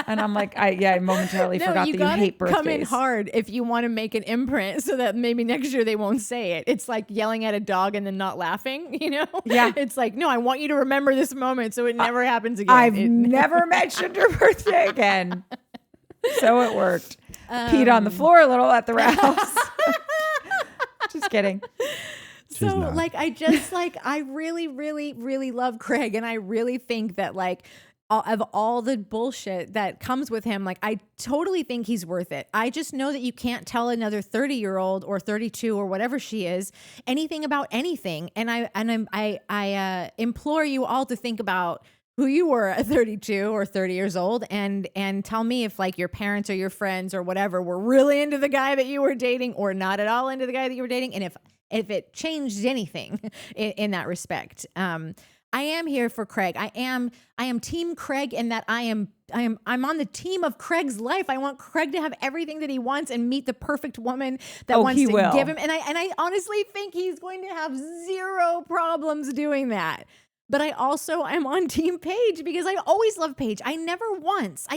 And I'm like, I momentarily forgot that you hate birthdays. Come in hard if you want to make an imprint so that maybe next year they won't say it. It's like yelling at a dog and then not laughing, you know? Yeah. It's like, no, I want you to remember this moment so it never happens again. I've never mentioned her birthday again. So it worked. Peed on the floor a little at the house. Just kidding. So like, I just like, I really, really, really love Craig. And I really think that like, of all the bullshit that comes with him, like I totally think he's worth it. I just know that you can't tell another 30-year-old or 32 or whatever she is anything about anything. And I implore you all to think about who you were at 32 or 30 years old and tell me if like your parents or your friends or whatever were really into the guy that you were dating or not at all into the guy that you were dating. And if it changed anything in that respect. I am here for Craig. I am team Craig in that I'm on the team of Craig's life. I want Craig to have everything that he wants and meet the perfect woman that wants to give him. And I honestly think he's going to have zero problems doing that. But I also am on team Paige because I always love Paige. I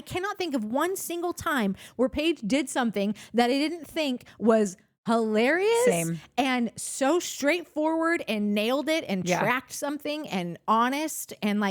cannot think of one single time where Paige did something that I didn't think was hilarious and so straightforward and nailed it and tracked something and honest and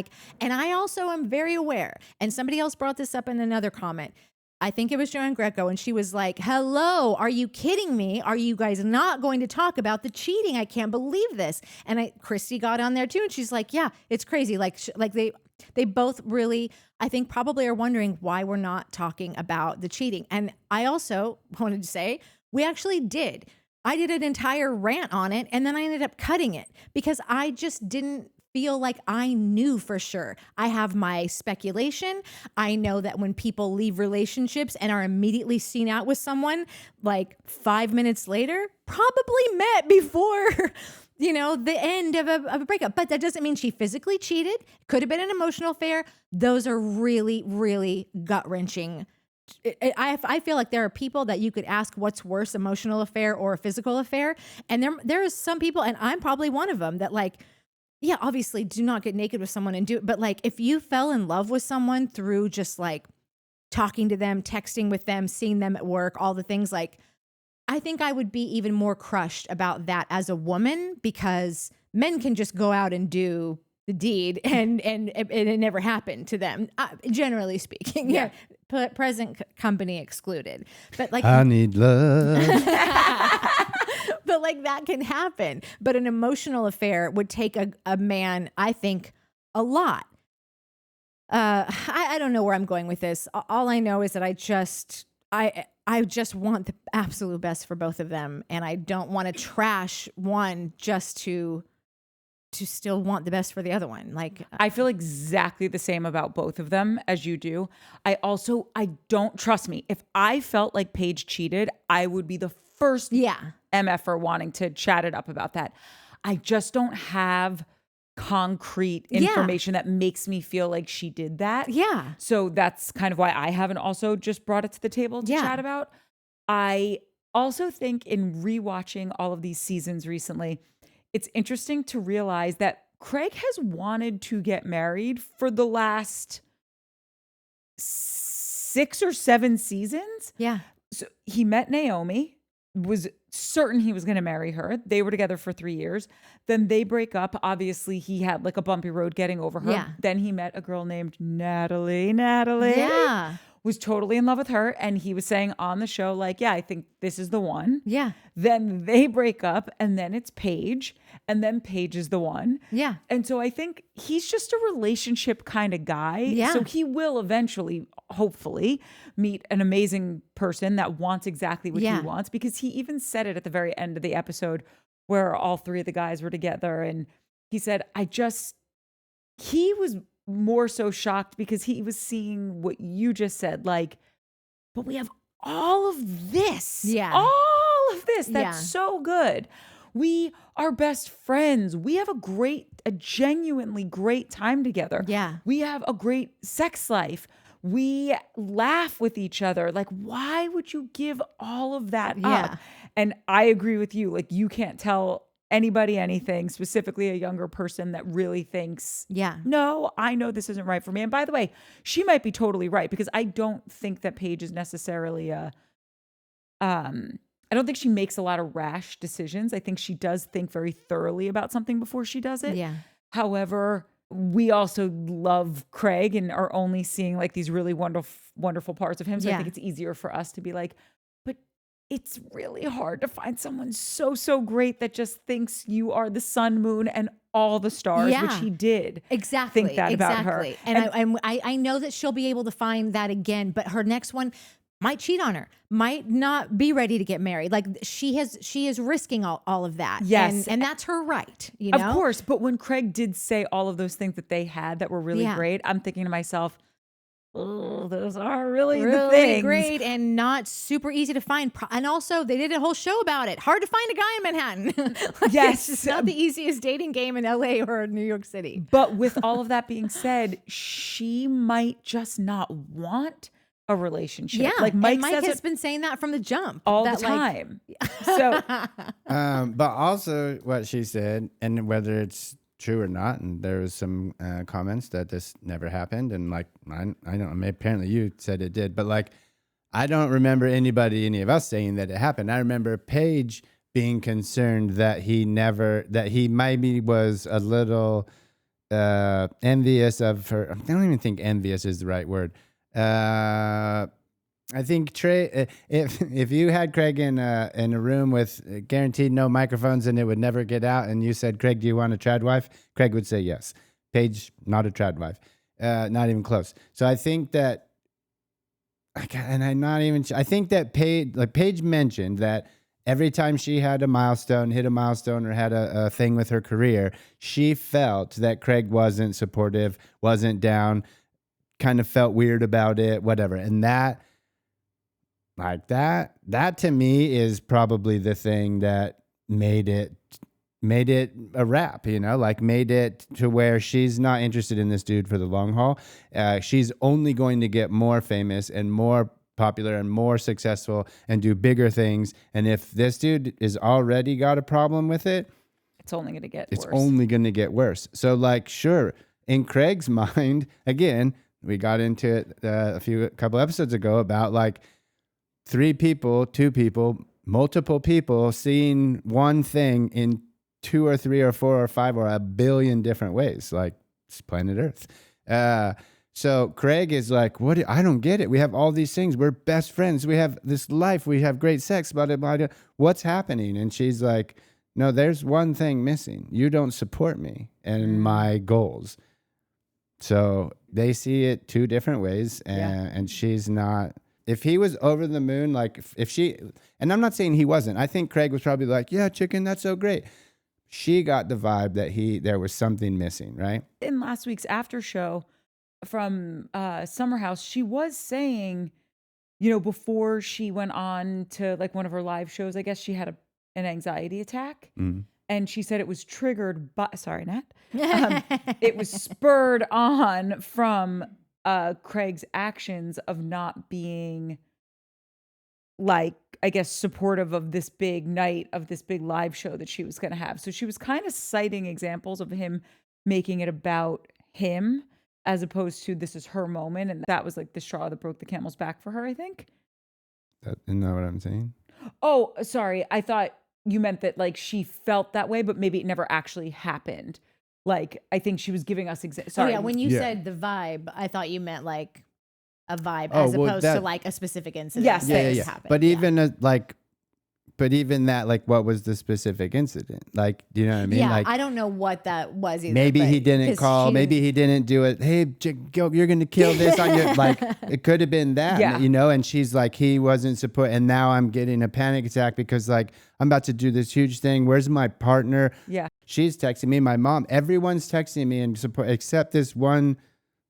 I also am very aware, and somebody else brought this up in another comment. I think it was Joanne Greco, and she was like, hello, are you kidding me? Are you guys not going to talk about the cheating? I can't believe this. And Christy got on there too, and she's like, yeah, it's crazy. Like they both really, I think, probably are wondering why we're not talking about the cheating. And I also wanted to say, we actually did. I did an entire rant on it, and then I ended up cutting it because I just didn't feel like I knew for sure. I have my speculation. I know that when people leave relationships and are immediately seen out with someone, like 5 minutes later, probably met before the end of a breakup. But that doesn't mean she physically cheated. Could have been an emotional affair. Those are really, really gut-wrenching. I feel like there are people that you could ask what's worse, emotional affair or a physical affair. And there is some people, and I'm probably one of them, that like, yeah, obviously do not get naked with someone and do it. But like, if you fell in love with someone through just like talking to them, texting with them, seeing them at work, all the things, like, I think I would be even more crushed about that as a woman, because men can just go out and do the deed and it never happened to them, generally speaking. Yeah. Present company excluded. But like, I need love. but like that can happen. But an emotional affair would take a man, I think, a lot. I don't know where I'm going with this. All I know is that I just want the absolute best for both of them, and I don't want to trash one just to still want the best for the other one. Like, I feel exactly the same about both of them as you do. I don't trust me. If I felt like Paige cheated, I would be the first MFer wanting to chat it up about that. I just don't have concrete information that makes me feel like she did that. Yeah. So that's kind of why I haven't also just brought it to the table to chat about. I also think in rewatching all of these seasons recently, it's interesting to realize that Craig has wanted to get married for the last 6 or 7 seasons. Yeah. So he met Naomi, was certain he was going to marry her. They were together for 3 years. Then they break up. Obviously, he had like a bumpy road getting over her. Yeah. Then he met a girl named Natalie. Yeah. Was totally in love with her. And he was saying on the show, like, yeah, I think this is the one. Yeah. Then they break up, and then it's Paige, and then Paige is the one. Yeah. And so I think he's just a relationship kind of guy. Yeah. So he will eventually, hopefully, meet an amazing person that wants exactly what he wants, because he even said it at the very end of the episode where all 3 of the guys were together. And he said, he was more so shocked because he was seeing what you just said, like, but we have all of this. Yeah. All of this. That's so good. We are best friends. We have a genuinely great time together. Yeah. We have a great sex life. We laugh with each other. Like, why would you give all of that up? And I agree with you. Like, you can't tell anybody anything, specifically a younger person that really thinks, no, I know this isn't right for me. And by the way, she might be totally right, because I don't think that Paige is necessarily I don't think she makes a lot of rash decisions. I think she does think very thoroughly about something before she does it. Yeah. However, we also love Craig and are only seeing like these really wonderful parts of him. So I think it's easier for us to be like, but it's really hard to find someone so great that just thinks you are the sun, moon, and all the stars, which he did. Exactly. Think that about her. And I know that she'll be able to find that again, but her next one might cheat on her, might not be ready to get married. Like she is risking all of that. Yes. And that's her right. You know? Of course. But when Craig did say all of those things that they had that were really great, I'm thinking to myself, oh, those are really the things. Great and not super easy to find. And also they did a whole show about it. Hard to find a guy in Manhattan. Yes. It's not the easiest dating game in LA or New York City. But with all of that being said, she might just not want a relationship. Yeah. Like Mike has been saying that from the jump. All the time. So but also what she said, and whether it's true or not, and there was some comments that this never happened, and like I don't know, apparently you said it did, but like I don't remember any of us saying that it happened. I remember Paige being concerned that he maybe was a little envious of her. I don't even think envious is the right word. I think Trey, if you had Craig in a room with guaranteed no microphones and it would never get out, and you said, "Craig, do you want a trad wife?" Craig would say yes. Paige, not a trad wife, not even close. So I think that, I think that Paige mentioned that every time she had hit a milestone, or had a thing with her career, she felt that Craig wasn't supportive, wasn't down, kind of felt weird about it, whatever. And that to me is probably the thing that made it made it a wrap, like made it to where she's not interested in this dude for the long haul. She's only going to get more famous and more popular and more successful and do bigger things. And if this dude is already got a problem with it, It's only going to get it's worse. only going to get worse. So like, sure, in Craig's mind, again, we got into it a couple episodes ago about like 3 people, 2 people, multiple people seeing one thing in 2 or 3 or 4 or 5 or a billion different ways, like it's planet Earth. So Craig is like, I don't get it. We have all these things. We're best friends. We have this life. We have great sex. Blah, blah, blah. What's happening? And she's like, no, there's one thing missing. You don't support me and my goals. So they see it 2 different ways, and she's not. If he was over the moon, like if she, and I'm not saying he wasn't. I think Craig was probably like, yeah, chicken, that's so great. She got the vibe that there was something missing, right? In last week's after show from Summer House, she was saying, before she went on to like one of her live shows, I guess she had an anxiety attack. Mm. And she said it was triggered by, sorry, Nat. It was spurred on from Craig's actions of not being like, I guess, supportive of this big night, of this big live show that she was going to have. So she was kind of citing examples of him making it about him as opposed to this is her moment. And that was like the straw that broke the camel's back for her, I think. Isn't that what I'm saying? Oh, sorry. I thought you meant that like she felt that way, but maybe it never actually happened. Like, I think she was giving us sorry. Oh yeah, when you said the vibe, I thought you meant like a vibe as opposed to like a specific incident. Yes, that happened. But even but even that, like, what was the specific incident? Like, do you know what I mean? Yeah, like, I don't know what that was either. maybe he didn't call. Maybe he didn't do it. Hey, you're going to kill this on your, like, it could have been that, and she's like, he wasn't support. And now I'm getting a panic attack because like, I'm about to do this huge thing. Where's my partner? Yeah. She's texting me, my mom, everyone's texting me and support, except this one,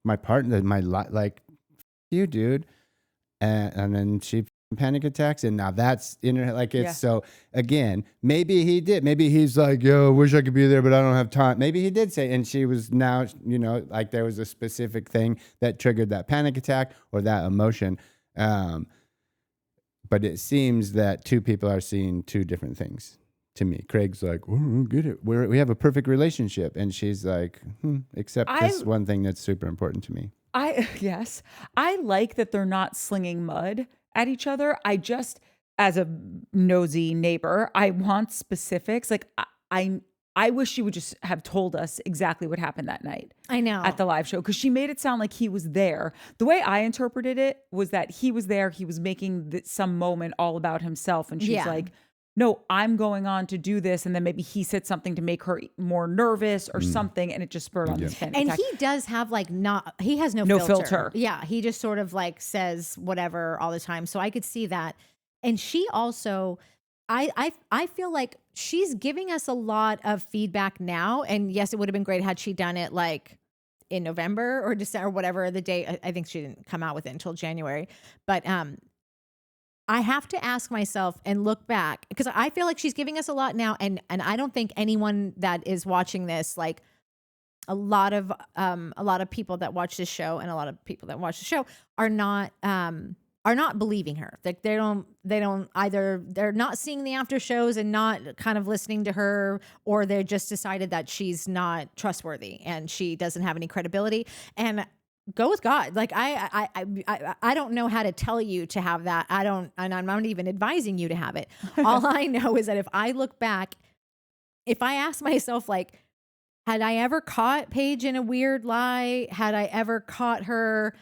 my partner, like, you dude. And then she panic attacks, and now that's like it's so again, maybe he did, maybe he's like, yo, wish I could be there but I don't have time. Maybe he did say, and she was now, like there was a specific thing that triggered that panic attack or that emotion, but it seems that 2 people are seeing 2 different things to me. Craig's like, oh, I don't get it, we have a perfect relationship, and she's like, except this one thing that's super important to me. I like that they're not slinging mud at each other. I just, as a nosy neighbor, I want specifics. Like I wish she would just have told us exactly what happened that night. I know. At the live show, because she made it sound like he was there. The way I interpreted it was that he was there. He was making some moment all about himself, and she's like, no, I'm going on to do this. And then maybe he said something to make her more nervous or something. And it just spurred on this panic attack. He does have like he has no filter. Yeah. He just sort of like says whatever all the time. So I could see that. And she also, I feel like she's giving us a lot of feedback now. And yes, it would have been great had she done it like in November or December, or whatever the date. I think she didn't come out with it until January. But I have to ask myself and look back, because I feel like she's giving us a lot now. And I don't think anyone that is watching this, like a lot of people that watch this show and a lot of people that watch the show are not believing her. Like they don't either, they're not seeing the after shows and not kind of listening to her, or they just decided that she's not trustworthy and she doesn't have any credibility. And go with God. Like I don't know how to tell you to have that. And I'm not even advising you to have it. All I know is that if I look back, if I ask myself, like, had I ever caught Paige in a weird lie? Had I ever caught her?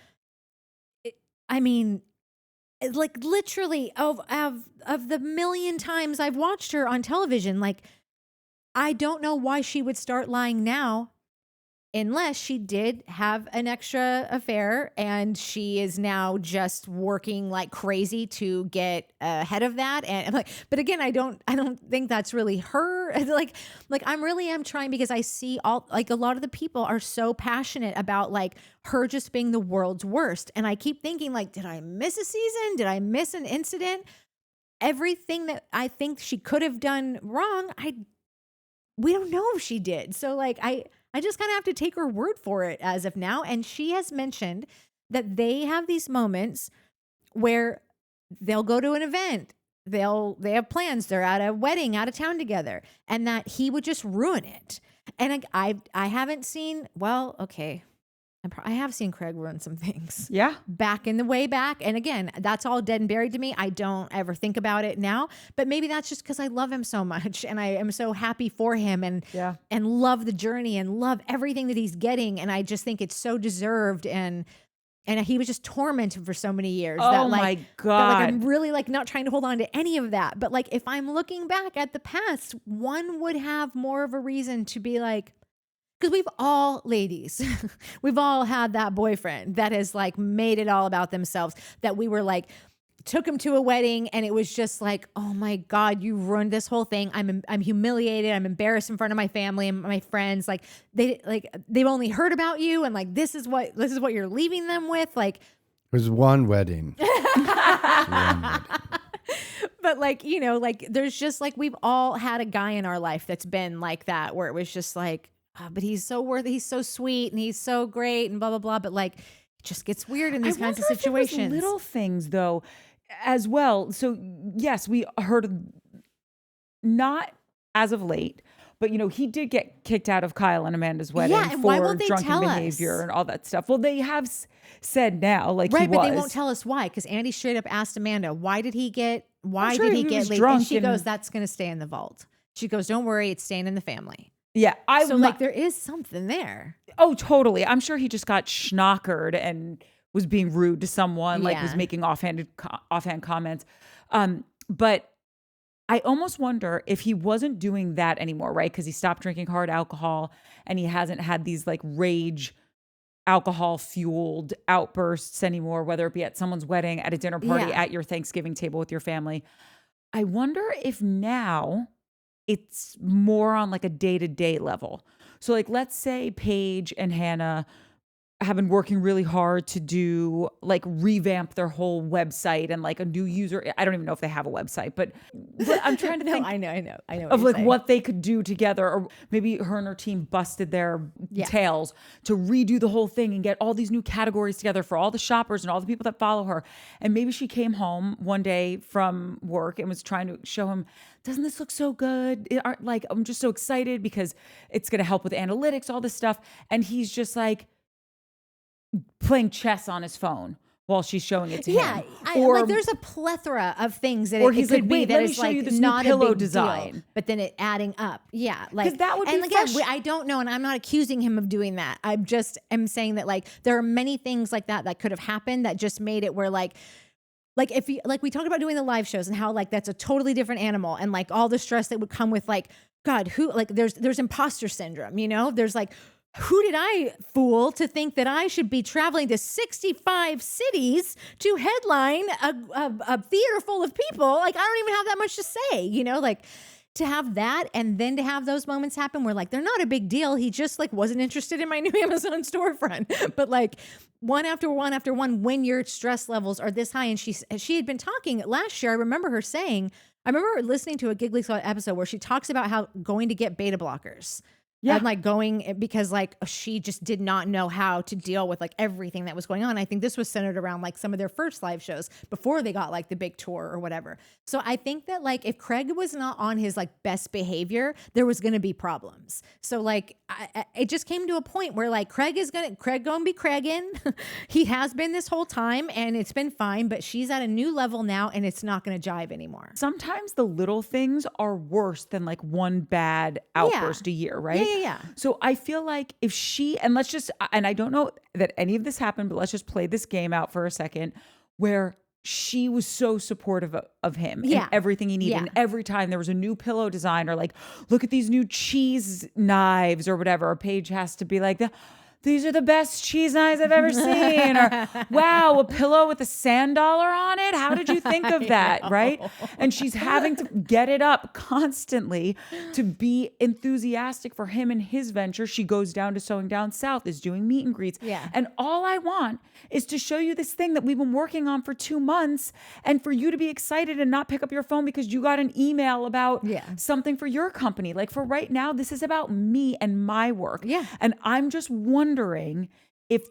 I mean, like literally of the million times I've watched her on television, like, I don't know why she would start lying now. Unless she did have an extra affair and she is now just working like crazy to get ahead of that. And I'm like, but again, I don't think that's really her. Like I really am trying, because I see like a lot of the people are so passionate about like her just being the world's worst. And I keep thinking like, did I miss a season? Did I miss an incident? Everything that I think she could have done wrong, we don't know if she did. So like, I just kind of have to take her word for it as of now. And she has mentioned that they have these moments where they'll go to an event. They have plans. They're at a wedding out of town together, and that he would just ruin it. And I haven't seen, well, okay. I have seen Craig ruin some things. Yeah. Back in the way back. And again, that's all dead and buried to me. I don't ever think about it now, but maybe that's just because I love him so much and I am so happy for him and love the journey and love everything that he's getting. And I just think it's so deserved. And he was just tormented for so many years. Oh my God. That, like, I'm really like not trying to hold on to any of that. But like, if I'm looking back at the past, one would have more of a reason to be like, because we've all, ladies, we've all had that boyfriend that has like made it all about themselves, that we were like, took him to a wedding and it was just like, oh my God, you ruined this whole thing. I'm humiliated. I'm embarrassed in front of my family and my friends. Like they've only heard about you. And like, this is what you're leaving them with. Like, It was one wedding. but like, you know, like there's just like, we've all had a guy in our life that's been like that, where it was just like, oh, but he's so worthy. He's so sweet and he's so great and blah, blah, blah. But like, it just gets weird in these kinds of situations. Little things though, as well. So yes, we heard, not as of late, but you know, he did get kicked out of Kyle and Amanda's wedding and why for won't they drunken tell behavior us? and all that stuff. Well, they have said now, like, right, he but was. they won't tell us why. Because Andy straight up asked Amanda, why did he get was late? drunk And she and- goes, that's going to stay in the vault. She goes, don't worry, it's staying in the family. Yeah, So like, there is something there. Oh, totally. I'm sure he just got schnockered and was being rude to someone, like was making offhand comments. But I almost wonder if he wasn't doing that anymore, right? Because he stopped drinking hard alcohol and he hasn't had these like rage alcohol fueled outbursts anymore, whether it be at someone's wedding, at a dinner party, at your Thanksgiving table with your family. I wonder if now it's more on like a day-to-day level. So like, let's say Paige and Hannah have been working really hard to do like revamp their whole website and like a new user. I don't even know if they have a website, but I'm trying to think I know of like what they could do together, or maybe her and her team busted their tails to redo the whole thing and get all these new categories together for all the shoppers and all the people that follow her. And maybe she came home one day from work and was trying to show him, doesn't this look so good? Like, I'm just so excited because it's going to help with analytics, all this stuff. And he's just like playing chess on his phone while she's showing it to him. Or like there's a plethora of things that or it he's could like, be wait, that let me is show like you this not new pillow a big design. deal, but then it adding up. Yeah, like 'Cause that would and be again, fresh. I don't know, and I'm not accusing him of doing that. I'm just am saying that like there are many things like that could have happened that just made it where like if you, like we talked about doing the live shows and how like that's a totally different animal and like all the stress that would come with like, God, who, like there's imposter syndrome, you know, there's like, who did I fool to think that I should be traveling to 65 cities to headline a theater full of people? Like, I don't even have that much to say, you know, like to have that and then to have those moments happen where like, they're not a big deal. He just like wasn't interested in my new Amazon storefront, but like one after one, when your stress levels are this high. And she had been talking last year. I remember her saying, I remember listening to a Giggly Squad episode where she talks about how going to get beta blockers. Yeah. And like going because like she just did not know how to deal with like everything that was going on. I think this was centered around like some of their first live shows before they got like the big tour or whatever. So I think that like if Craig was not on his like best behavior, there was going to be problems. So like it just came to a point where like Craig gonna be Craigin. He has been this whole time and it's been fine, but she's at a new level now and it's not going to jive anymore. Sometimes the little things are worse than like one bad outburst a year, right? Yeah. So I feel like if she, and I don't know that any of this happened, but let's just play this game out for a second where she was so supportive of him and everything he needed. Yeah. And every time there was a new pillow design or like, look at these new cheese knives or whatever, Paige has to be like, these are the best cheese knives I've ever seen. Or, wow, a pillow with a sand dollar on it. How did you think of that? Right. And she's having to get it up constantly to be enthusiastic for him and his venture. She goes down to Sewing Down South, is doing meet and greets. Yeah. And all I want is to show you this thing that we've been working on for 2 months and for you to be excited and not pick up your phone because you got an email about something for your company. Like for right now, this is about me and my work. Yeah. And I'm just wondering if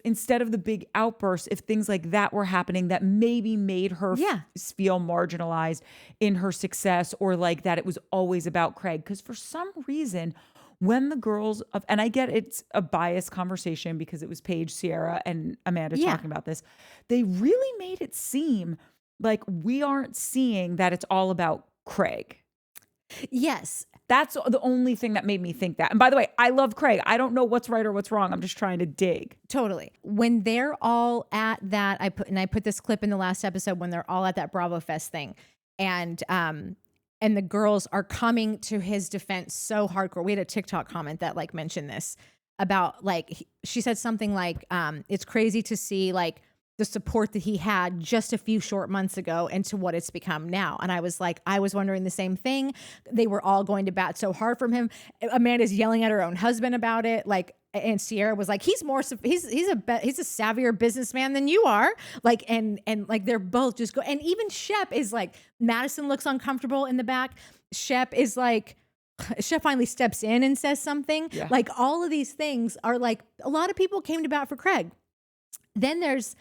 instead of the big outbursts, if things like that were happening that maybe made her feel marginalized in her success, or like that it was always about Craig. Because for some reason, when the girls and I get it's a biased conversation because it was Paige, Sierra, and Amanda talking about this, they really made it seem like we aren't seeing that it's all about Craig. Yes. That's the only thing that made me think that. And by the way, I love Craig. I don't know what's right or what's wrong. I'm just trying to dig. Totally. When they're all at that, I put this clip in the last episode when they're all at that Bravo Fest thing, and the girls are coming to his defense so hardcore. We had a TikTok comment that like mentioned this about like she said something like it's crazy to see like the support that he had just a few short months ago and to what it's become now. And I was like, I was wondering the same thing. They were all going to bat so hard from him. Amanda's yelling at her own husband about it. Like, and Sierra was like, he's a savvier businessman than you are. Like, and like they're both just go. And even Shep is like, Madison looks uncomfortable in the back. Shep finally steps in and says something. Yeah. Like all of these things are like, a lot of people came to bat for Craig. Then there's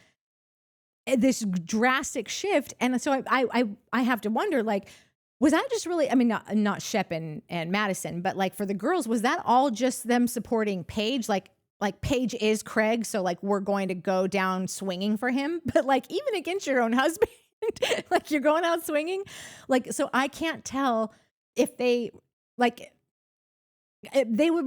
this drastic shift. And so I have to wonder, like, was that just really, I mean, not Shep and Madison, but like for the girls, was that all just them supporting Paige? Like Paige is Craig. So like, we're going to go down swinging for him, but like even against your own husband, like you're going out swinging. Like, so I can't tell if they would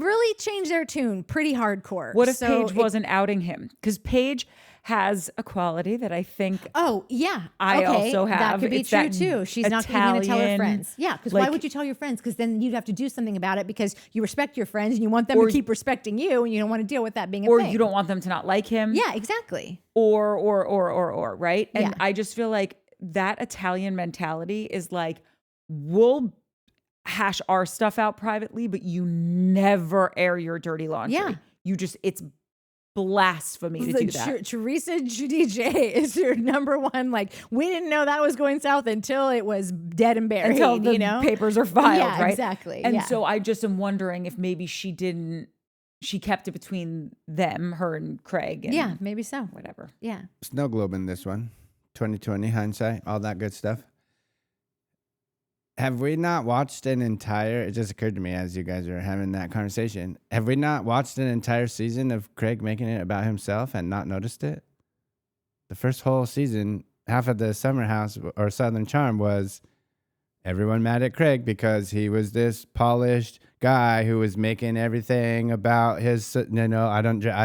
really change their tune pretty hardcore. What if Paige wasn't outing him? Because Paige has a quality that I think. Oh yeah, I also have. That could be it's true too. She's not going to tell her friends. Yeah, because like, why would you tell your friends? Because then you'd have to do something about it because you respect your friends and you want them to keep respecting you, and you don't want to deal with that being a thing. Or you don't want them to not like him. Yeah, exactly. Or right. And I just feel like that Italian mentality is like, we'll hash our stuff out privately, but you never air your dirty laundry. Yeah. It's blasphemy to do that. Teresa DJ is your number one. Like, we didn't know that was going south until it was dead and buried. Until the papers are filed, right? Exactly. And so I just am wondering if maybe she kept it between them, her and Craig. And yeah, maybe so. Whatever. Yeah. Snow globe in this one. 2020 hindsight, all that good stuff. Have we not watched an entire, it just occurred to me as you guys are having that conversation, have we not watched an entire season of Craig making it about himself and not noticed it? The first whole season, half of the Summer House or Southern Charm was everyone mad at Craig because he was this polished guy who was making everything about his, I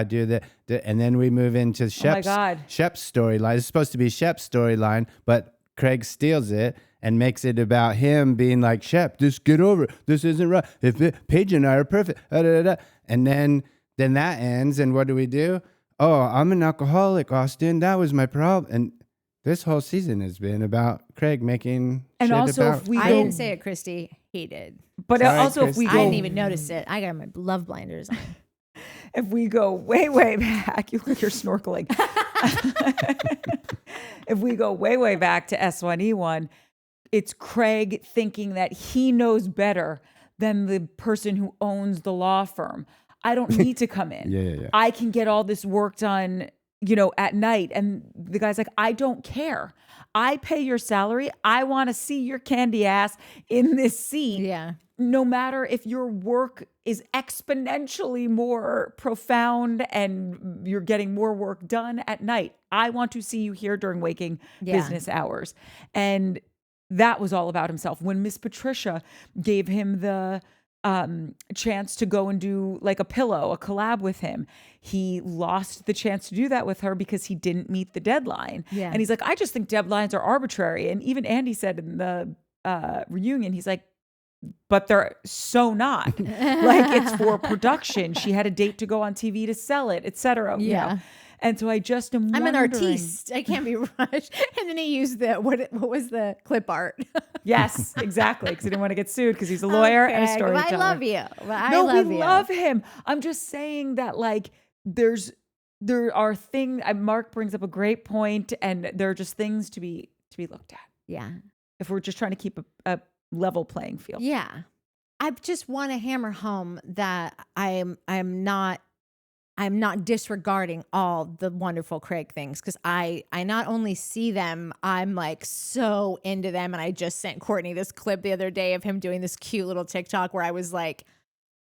do that. And then we move into Shep's storyline. It's supposed to be Shep's storyline, but Craig steals it and makes it about him being like, Shep, just get over it. This isn't right. Paige and I are perfect. And then that ends, and what do? Oh, I'm an alcoholic, Austin. That was my problem. And this whole season has been about Craig making and shit also about. I didn't say it, Christy. He did. But sorry, also, Christy. if we go, I didn't even notice it. I got my love blinders on. If we go way, way back, you look like you're snorkeling. If we go way, way back to S1E1, it's Craig thinking that he knows better than the person who owns the law firm. I don't need to come in. Yeah. I can get all this work done, at night. And the guy's like, I don't care. I pay your salary. I want to see your candy ass in this scene. Yeah. No matter if your work is exponentially more profound and you're getting more work done at night. I want to see you here during waking business hours. And that was all about himself. When Miss Patricia gave him the chance to go and do like a collab with him, he lost the chance to do that with her because he didn't meet the deadline. Yeah. And he's like, I just think deadlines are arbitrary. And even Andy said in the reunion, he's like, but they're so not. Like, it's for production. She had a date to go on TV to sell it, etc. Yeah. And so I just am I'm an wondering- artiste. I can't be rushed. And then he used what was the clip art? Yes, exactly. Because he didn't want to get sued because he's a lawyer and a Okay, well, storyteller. I love you. Well, I No, love we you. love him. I'm just saying that, like, there are things. Mark brings up a great point, and there are just things to be looked at Yeah. if we're just trying to keep a level playing field. Yeah. I just want to hammer home that I'm not disregarding all the wonderful Craig things, because I not only see them, I'm like so into them. And I just sent Courtney this clip the other day of him doing this cute little TikTok where I was like,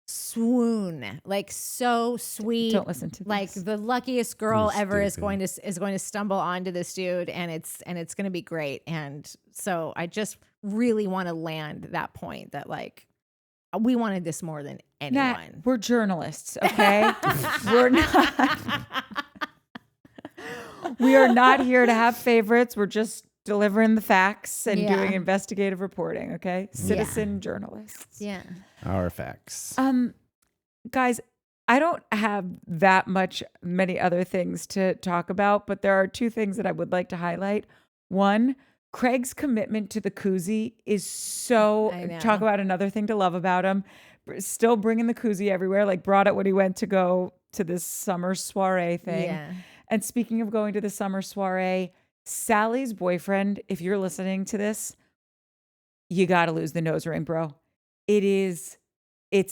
swoon, like so sweet. Don't listen to like this. the luckiest girl You're ever is stupid. going to stumble onto this dude, and it's going to be great. And so I just really want to land that point that, like, we wanted this more than Nat, anyone. we're journalists, okay? We're not. We are not here to have favorites. We're just delivering the facts and Yeah. doing investigative reporting, okay? Citizen journalists. Yeah. Our facts. Guys, I don't have many other things to talk about, but there are two things that I would like to highlight. One, Craig's commitment to the koozie is so, I know. talk about another thing to love about him. Still bringing the koozie everywhere, like brought it when he went to go to this summer soiree thing. Yeah. And speaking of going to the summer soiree, Sally's boyfriend, if you're listening to this, you got to lose the nose ring, bro. It's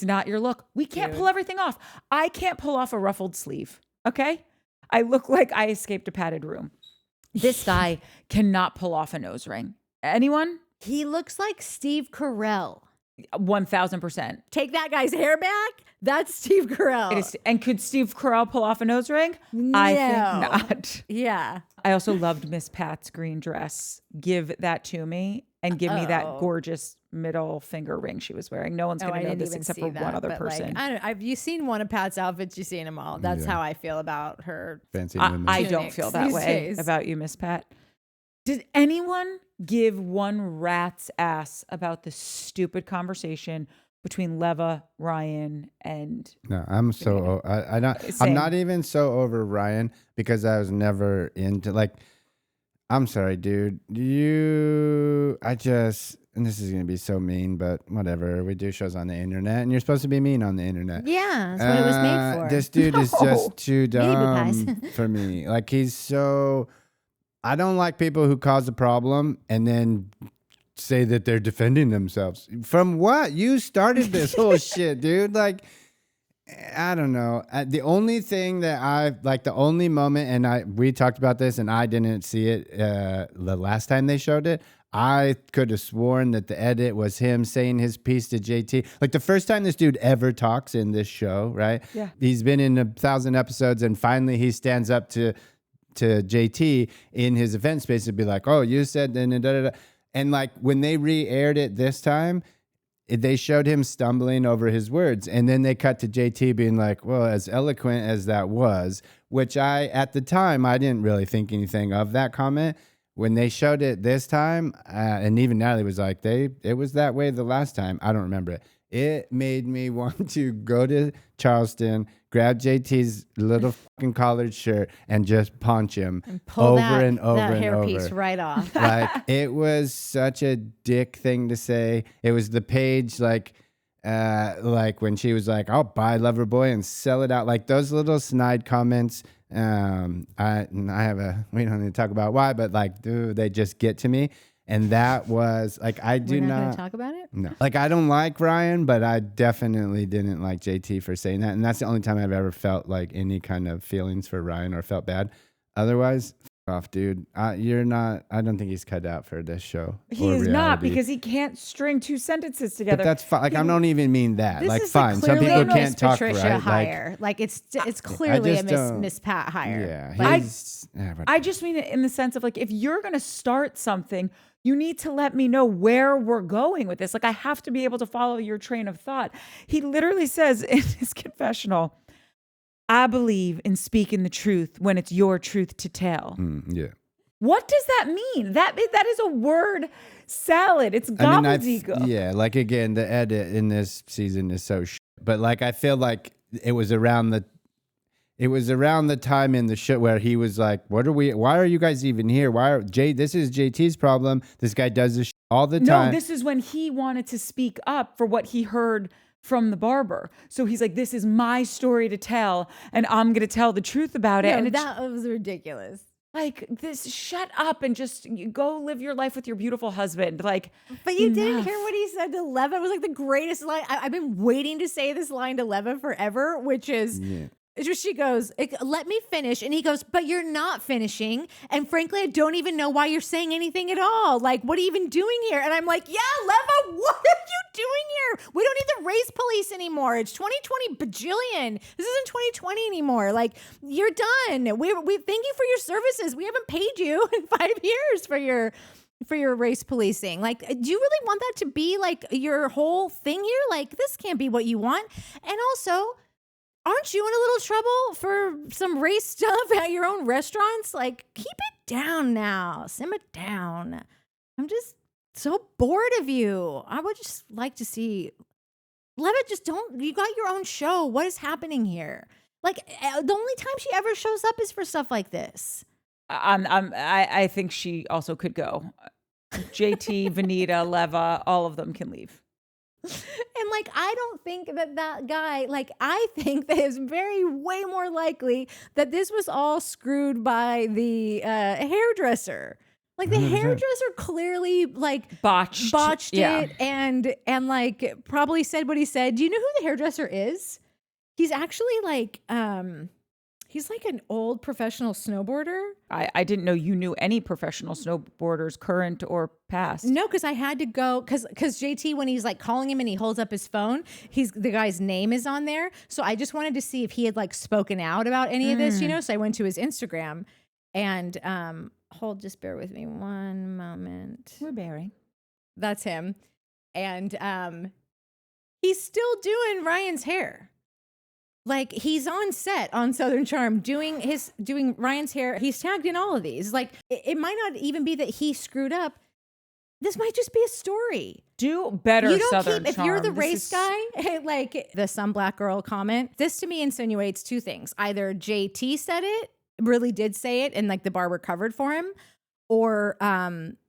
not your look. We can't pull everything off. I can't pull off a ruffled sleeve. Okay. I look like I escaped a padded room. This guy cannot pull off a nose ring. Anyone? He looks like Steve Carell. 1000%. Take that guy's hair back. That's Steve Carell. It is, and could Steve Carell pull off a nose ring? I think not. Yeah. I also loved Miss Pat's green dress. Give that to me and give me that gorgeous middle finger ring she was wearing. No one's going to know this except for one other person. Have you seen one of Pat's outfits? You've seen them all. That's how I feel about her. Fancy women. I don't tunics feel that these way days. about you, Miss Pat. Did anyone give one rat's ass about the stupid conversation between Leva, Ryan, and No, I'm so I'm Same. not even so over Ryan because I was never into, like, I'm sorry, dude. And this is gonna be so mean, but whatever. We do shows on the internet, and you're supposed to be mean on the internet. Yeah, that's what it was made for. This dude is just too Baby pies. dumb for me. Like, he's so. I don't like people who cause a problem and then say that they're defending themselves. From what? You started this whole shit, dude. Like, I don't know. The only thing that the only moment, and we talked about this, and I didn't see it the last time they showed it. I could have sworn that the edit was him saying his piece to JT. Like, the first time this dude ever talks in this show, right? Yeah. He's been in 1,000 episodes, and finally he stands up to JT in his event space and be like, "Oh, you said," and like when they re-aired it this time, they showed him stumbling over his words, and then they cut to JT being like, "Well, as eloquent as that was," which at the time I didn't really think anything of that comment. When they showed it this time, and even Natalie was like, it was that way the last time. I don't remember it. It made me want to go to Charleston, grab JT's little fucking collared shirt, and just punch him And pull over that, and over that and hairpiece over. right off. Like, it was such a dick thing to say. It was the Paige, like when she was like, "I'll buy Loverboy and sell it out." Like, those little snide comments. We don't need to talk about why, but like, dude, they just get to me. And that was like, We're not going not to talk about it? no. Like, I don't like Ryan, but I definitely didn't like JT for saying that. And that's the only time I've ever felt like any kind of feelings for Ryan or felt bad. Otherwise, f off, dude. I don't think he's cut out for this show. he or is not reality. because he can't string two sentences together. But that's fine. Like, I don't even mean that. This like, is fine. Some clearly people a can't Miss talk Patricia right. hire. Like, it's clearly a just don't- Miss Pat hire. Yeah. Like, I just mean it in the sense of, like, if you're going to start something, you need to let me know where we're going with this. Like, I have to be able to follow your train of thought. He literally says in his confessional, "I believe in speaking the truth when it's your truth to tell." yeah. What does that mean? That is a word salad. It's gobbledygook. Yeah, like again, the edit in this season is so but like I feel like it was around the time in the show where he was like, why are you guys even here? This is JT's problem. This guy does this all the time. No, this is when he wanted to speak up for what he heard from the barber. So he's like, this is my story to tell, and I'm going to tell the truth about it. No, and that was ridiculous. Like this, shut up and just go live your life with your beautiful husband. Like, but you didn't hear what he said to Leva. It was like the greatest line. I've been waiting to say this line to Leva forever, which is, she goes, let me finish. And he goes, but you're not finishing. And frankly, I don't even know why you're saying anything at all. Like, what are you even doing here? And I'm like, yeah, Leva, what are you doing here? We don't need the race police anymore. It's 2020 bajillion. This isn't 2020 anymore. Like, you're done. We thank you for your services. We haven't paid you in 5 years for your race policing. Like, do you really want that to be like your whole thing here? Like, this can't be what you want. And also, aren't you in a little trouble for some race stuff at your own restaurants? Like, keep it down now. Simmer down. I'm just so bored of you. I would just like to see, you got your own show. What is happening here? Like, the only time she ever shows up is for stuff like this. I think she also could go. JT, Venita, Leva, all of them can leave. And like, I don't think that guy, like, I think that it's way more likely that this was all screwed by the hairdresser. Like, the hairdresser clearly like botched it and like probably said what he said. Do you know who the hairdresser is? He's actually like, he's like an old professional snowboarder. I didn't know you knew any professional snowboarders, current or past. No, because I had to go, because JT, when he's like calling him and he holds up his phone, the guy's name is on there. So I just wanted to see if he had like spoken out about any of this, So I went to his Instagram and just bear with me one moment. We're bearing. That's him. And he's still doing Ryan's hair. Like, he's on set on Southern Charm doing Ryan's hair. He's tagged in all of these. Like, it might not even be that he screwed up. This might just be a story. Do better, you don't Southern keep, Charm. If you're the race guy, like the some black girl comment, this to me insinuates two things. Either JT said it, really did say it, and like the barber covered for him, or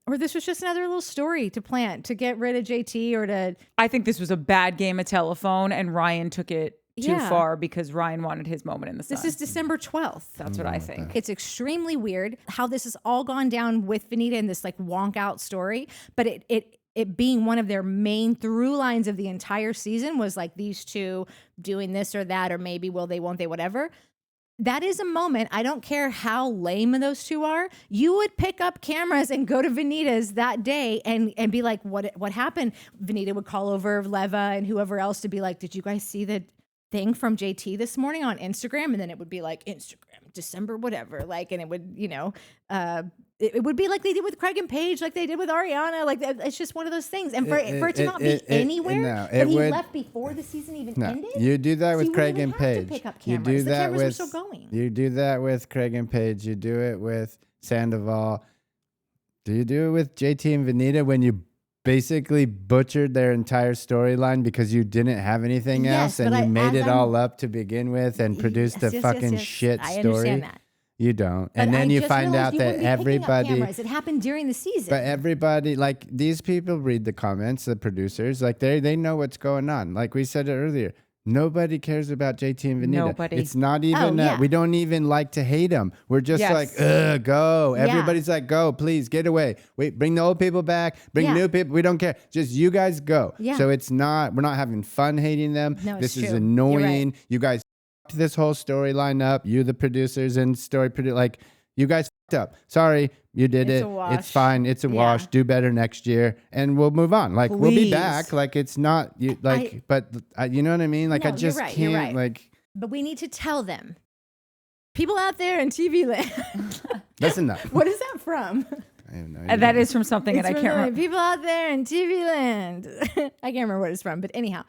this was just another little story to plant to get rid of JT or to. I think this was a bad game of telephone, and Ryan took it too far because Ryan wanted his moment in the sun. This is December 12th. That's what I think. It's extremely weird how this has all gone down with Venita in this like wonk out story, but it being one of their main through lines of the entire season was like these two doing this or that, or maybe will they, won't they, whatever. That is a moment. I don't care how lame those two are. You would pick up cameras and go to Venita's that day and be like, what happened? Venita would call over Leva and whoever else to be like, did you guys see the thing from JT this morning on Instagram? And then it would be like Instagram, December, whatever. Like, and it would, it would be like they did with Craig and Paige, like they did with Ariana. Like, it's just one of those things. And for it to not be anywhere, but he left before the season even ended. You do that with Craig and Paige. You do that with, you do that with Craig and Paige. You do it with Sandoval. Do you do it with JT and Venita when you basically butchered their entire storyline because you didn't have anything else and you made it all up to begin with and produced a fucking shit story? I understand that. You don't. And then you find out that everybody... It happened during the season. But everybody, like, these people read the comments, the producers, like, they know what's going on. Like we said it earlier, nobody cares about JT and Venita. Nobody. It's not even we don't even like to hate them. We're just like, ugh, go. Everybody's like, go, please, get away. Wait, bring the old people back. Bring new people. We don't care. Just you guys go. Yeah. So we're not having fun hating them. No, this is true. annoying. Right. You guys f***ed this whole storyline up. You, the producers and like, you guys f***ed up. Sorry, you did it. It's fine. It's a wash. Do better next year, and we'll move on. Like, we'll be back. Like, it's not you. Like, but you know what I mean? Like, I just can't. You're right. Like, but we need to tell them. People out there in TV land. Listen up. What is that from? I have no idea. And that is from something, and I can't remember. People out there in TV land. I can't remember what it's from, but anyhow,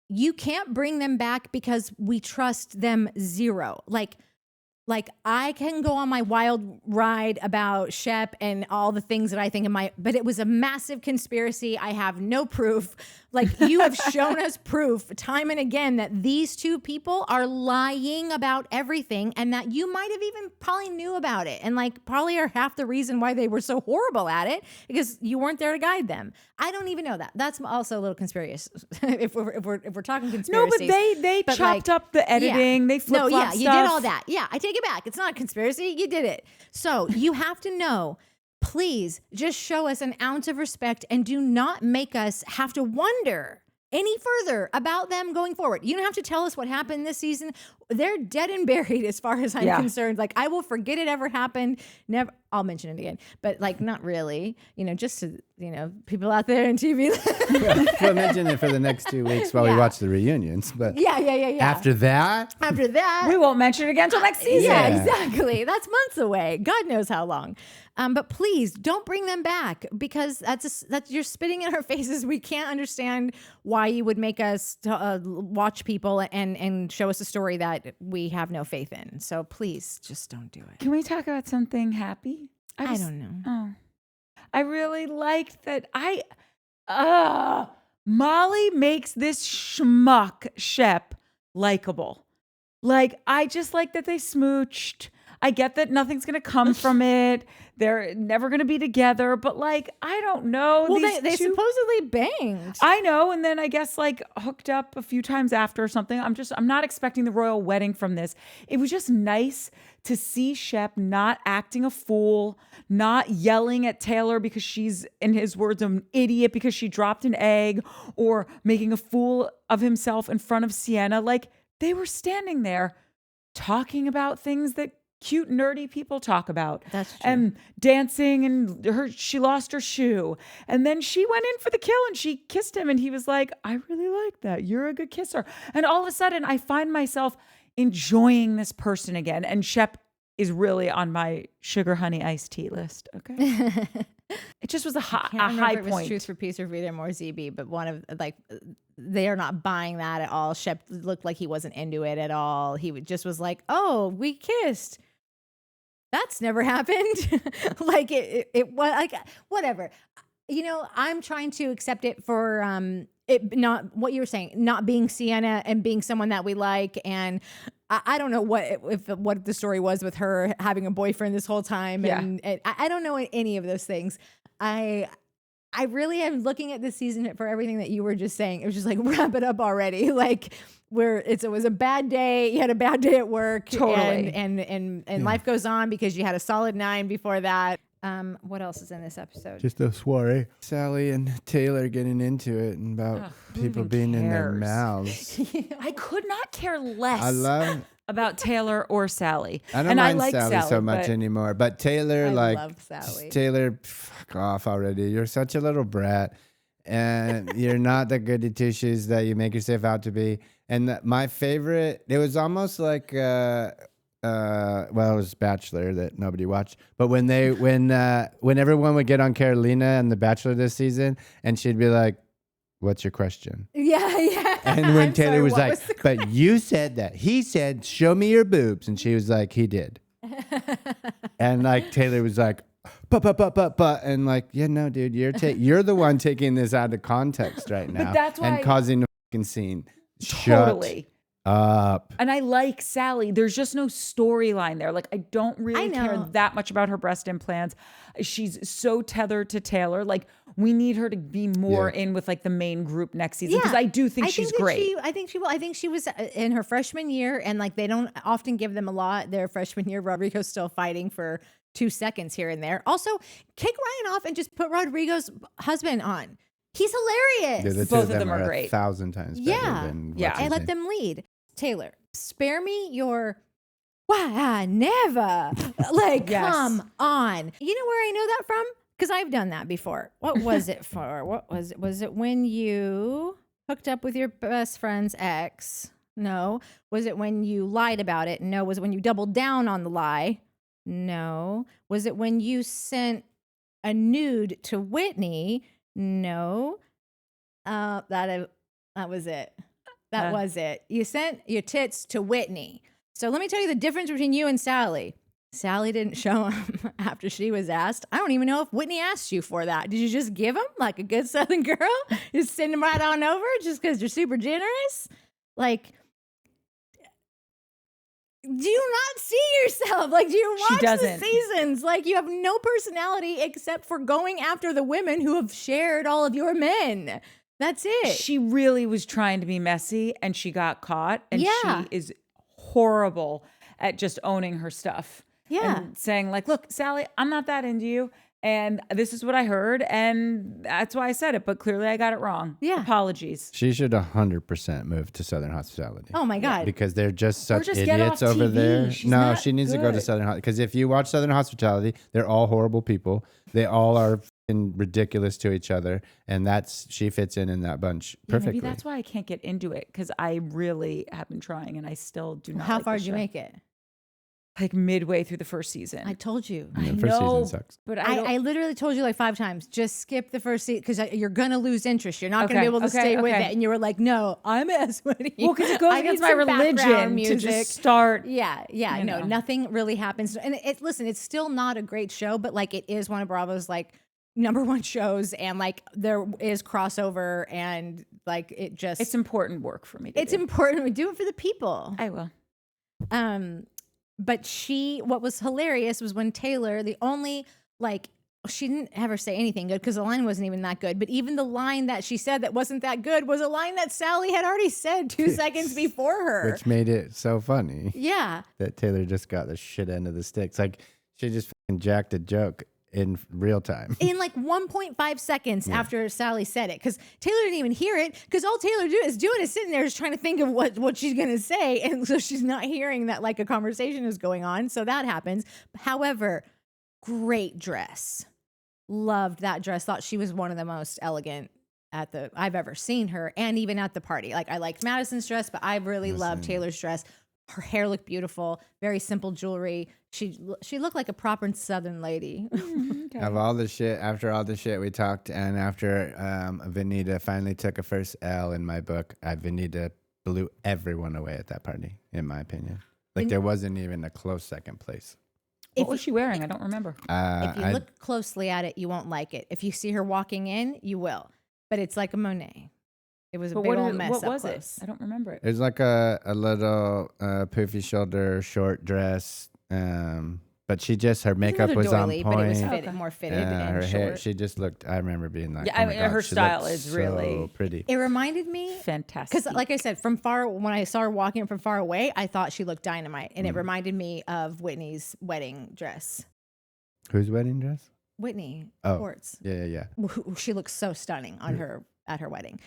you can't bring them back because we trust them zero. Like like I can go on my wild ride about Shep and all the things that I think but it was a massive conspiracy. I have no proof. Like you have shown us proof time and again that these two people are lying about everything and that you might have even probably knew about it and like probably are half the reason why they were so horrible at it because you weren't there to guide them. I don't even know that. That's also a little conspiracy if we're talking conspiracies. No, but they chopped up the editing. They flip-flopped you did all that. Yeah, I take it back. It's not a conspiracy. You did it. So you have to know, please just show us an ounce of respect and do not make us have to wonder any further about them going forward. You don't have to tell us what happened this season. They're dead and buried as far as I'm concerned. Like I will forget it ever happened. Never, I'll mention it again, but like not really, just to, people out there in TV. We'll mention it for the next 2 weeks while we watch the reunions. But yeah. After that, we won't mention it again until next season. Yeah, exactly. That's months away. God knows how long. But please don't bring them back because that's you're spitting in our faces. We can't understand why you would make us watch people and show us a story that we have no faith in. So please just don't do it. Can we talk about something happy? I don't know. Oh, I really liked that. Molly makes this schmuck Shep likable. Like, I just like that they smooched. I get that nothing's going to come from it. They're never going to be together. But like, I don't know. Well, they supposedly banged. I know. And then I guess like hooked up a few times after or something. I'm not expecting the royal wedding from this. It was just nice to see Shep not acting a fool, not yelling at Taylor because she's, in his words, an idiot because she dropped an egg, or making a fool of himself in front of Sienna. Like, they were standing there talking about things that cute, nerdy people talk about. That's true. And dancing, and she lost her shoe. And then she went in for the kill and she kissed him and he was like, I really like that. You're a good kisser. And all of a sudden I find myself enjoying this person again. And Shep is really on my sugar honey iced tea list. Okay. It just was a high it was point. Truth for Peace or Freedom or ZB, but one of they are not buying that at all. Shep looked like he wasn't into it at all. He just was like, oh, we kissed. That's never happened. Like it was like, whatever. I'm trying to accept it for it not what you were saying, not being Sienna and being someone that we like. And I don't know what the story was with her having a boyfriend this whole time. Yeah. And I don't know any of those things. I really am looking at this season for everything that you were just saying. It was just like, wrap it up already. Like it was a bad day. You had a bad day at work. Totally. And life goes on because you had a solid 9 before that. What else is in this episode? just a soiree. Sally and Taylor getting into it and about people being in their mouths. I could not care less I love about Taylor or Sally. I don't and mind I like Sally so much but anymore. But Taylor, I love Sally. Taylor, fuck off already. You're such a little brat. And you're not the goody tissues that you make yourself out to be. And my favorite, it was almost like well, it was Bachelor that nobody watched. But when everyone would get on Carolina and The Bachelor this season, and she'd be like, what's your question? Yeah. And when Taylor was like, but you said that. He said, show me your boobs. And she was like, he did. And like Taylor was like, but. And like, yeah, no, dude, you're the one taking this out of context right now. But that's why and causing a fucking scene. Totally. Shut up. And I like Sally. There's just no storyline there. Like, I don't really care that much about her breast implants. She's so tethered to Taylor. Like, we need her to be more in with like the main group next season, because I do think she's great. I think she will. I think she was in her freshman year, and like they don't often give them a lot their freshman year. Rodrigo's still fighting for 2 seconds here and there. Also, kick Ryan off and just put Rodrigo's husband on. He's hilarious. Yeah, the two Both of them are great. 1,000 times better than what's I his let name. them lead. Taylor, spare me your why never. Like, Yes. come on. You know where I know that from? Because I've done that before. What was it for? What was it? Was it when you hooked up with your best friend's ex? No. Was it when you lied about it? No. Was it when you doubled down on the lie? No. Was it when you sent a nude to Whitney? No. That was it. That was it. You sent your tits to Whitney. So let me tell you the difference between you and Sally. Sally didn't show him after she was asked. I don't even know if Whitney asked you for that. Did you just give him like a good Southern girl? Just send him right on over just because you're super generous? Like, do you not see yourself? Like, do you watch the seasons? Like, you have no personality except for going after the women who have shared all of your men. That's it. She really was trying to be messy and she got caught. And Yeah. she is horrible at just owning her stuff. Yeah. And saying like, look, Sally, I'm not that into you. And this is what I heard. And that's why I said it. But clearly I got it wrong. Yeah. Apologies. She should 100% move to Southern Hospitality. Oh my God. Because they're just such just get idiots off over TV. there. She's No, not she needs to go to good. Southern Hospitality. Because if you watch Southern Hospitality, they're all horrible people. They all are f***ing ridiculous to each other. And she fits in that bunch Yeah, perfectly. maybe that's why I can't get into it. Because I really have been trying and I still do not. How like far the did you show. make it? Like midway through the first season. I told you. The I first know, season sucks. But I literally told you like 5 times, just skip the first season because you're going to lose interest. You're not going to Okay, be able to okay, stay with okay. it. And you were like, no, I'm as Whitney. Well, because it goes I got against my some background religion to music. just start. Yeah, you no, know. nothing really happens. And listen, it's still not a great show, but like it is one of Bravo's like #1 shows, and like there is crossover, and like It's important work for me to it's do. important. We do it for the people. I will. But what was hilarious was when Taylor, the only like, she didn't ever say anything good because the line wasn't even that good. But even the line that she said that wasn't that good was a line that Sally had already said 2 seconds before her. Which made it so funny Yeah. that Taylor just got the shit end of the sticks. Like, she just fucking jacked a joke in real time. In like 1.5 seconds after Sally said it, because Taylor didn't even hear it, because all Taylor is sitting there just trying to think of what she's gonna say, and so she's not hearing that like a conversation is going on. So that happens. However, great dress. Loved that dress. Thought she was one of the most elegant I've ever seen her, and even at the party. Like I liked Madison's dress, but I really loved Taylor's dress. Her hair looked beautiful, very simple jewelry. She looked like a proper Southern lady. Of all the shit, after all the shit we talked, and after Venita finally took a first L in my book, Venita blew everyone away at that party, in my opinion. Like, there wasn't even a close second place. What was she wearing? I don't remember. If you look closely at it, you won't like it. If you see her walking in, you will. But it's like a Monet. It was a big old mess what up was close. it? I don't remember it. It was like a little poofy shoulder short dress, but her makeup was on doily, point. but it was more fitted and her short. hair, she just looked. I remember being like, Yeah, oh I my mean, God, her she style looked is really so pretty. It reminded me, Fantastic. because like I said, when I saw her walking from far away, I thought she looked dynamite, and it reminded me of Whitney's wedding dress. Whose wedding dress? Whitney Oh, Ports. Yeah. She looks so stunning on her at her wedding,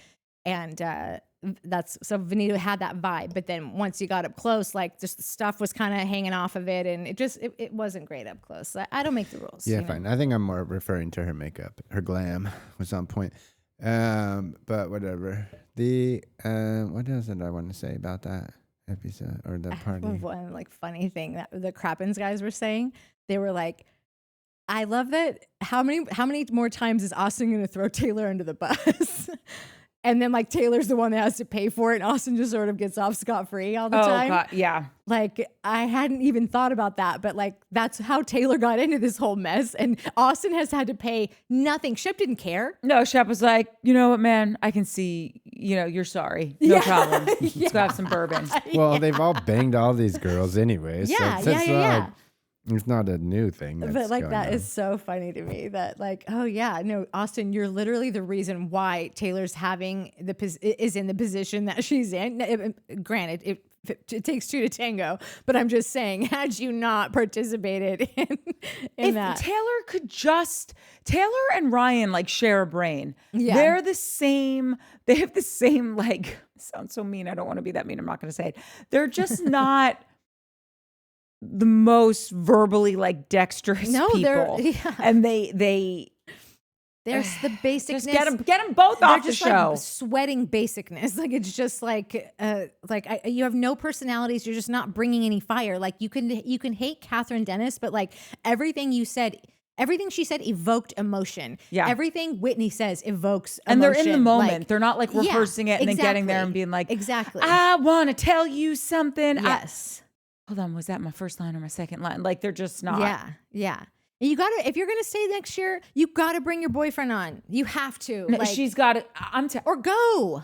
and so Venita had that vibe. But then once you got up close, like just the stuff was kind of hanging off of it, and it wasn't great up close. I don't make the rules. Yeah, you know? fine. I think I'm more referring to her makeup. Her glam was on point. But whatever. What else did I want to say about that episode or the party? One like funny thing that the Crappens guys were saying, they were like, I love that. How many more times is Austin going to throw Taylor under the bus? And then like Taylor's the one that has to pay for it, and Austin just sort of gets off scot-free all the time. God, yeah. Like I hadn't even thought about that, but like that's how Taylor got into this whole mess, and Austin has had to pay nothing. Shep didn't care. No, Shep was like, you know what, man? I can see, you're sorry. No problem. Let's go have some bourbon. Well, they've all banged all these girls anyway. Yeah, so it's yeah. like, it's not a new thing. But like that on. is so funny to me that like, oh yeah, no, Austin, you're literally the reason why Taylor's is in the position that she's in. Granted, it takes 2 to tango, but I'm just saying, had you not participated in that, Taylor and Ryan like share a brain. Yeah. They're the same. They have the same like. Sounds so mean. I don't want to be that mean. I'm not going to say it. They're just not the most verbally like dexterous people. And there's the basicness. Just get them both They're off the just show. like sweating basicness. Like it's just like you have no personalities. You're just not bringing any fire. Like you can hate Catherine Dennis, but like everything she said evoked emotion. Yeah. Everything Whitney says evokes emotion. And they're in the moment. Like, they're not like rehearsing it and then getting there and being like, exactly. I want to tell you something. Yes. hold on, was that my first line or my second line? Like they're just not. Yeah. You gotta, if you're gonna stay next year, you gotta bring your boyfriend on. You have to. No, Like, she's got it. or go.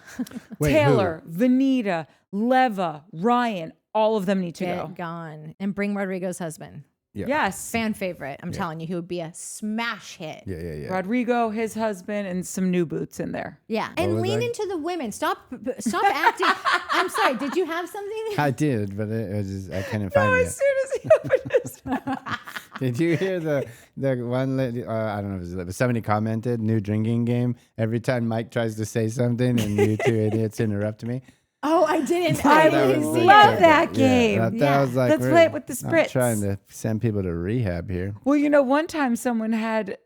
Wait, Taylor, Venita, Leva, Ryan, all of them need to Get go. gone and bring Rodrigo's husband. Yeah. Yes. Fan favorite. I'm telling you, he would be a smash hit. Yeah. Rodrigo, his husband, and some new boots in there. Yeah. And was lean I? into the women. Stop acting. I'm sorry. Did you have something? I did, but it was just, I couldn't find it. As soon as he opened his mouth. Did you hear the one lady, I don't know if it was, but somebody commented, new drinking game. Every time Mike tries to say something and you two idiots interrupt me. Oh, I didn't. I That didn't was see like- love it. that game. That was like, Let's we're play it with the not spritz. trying to send people to rehab here. Well, you know, one time someone had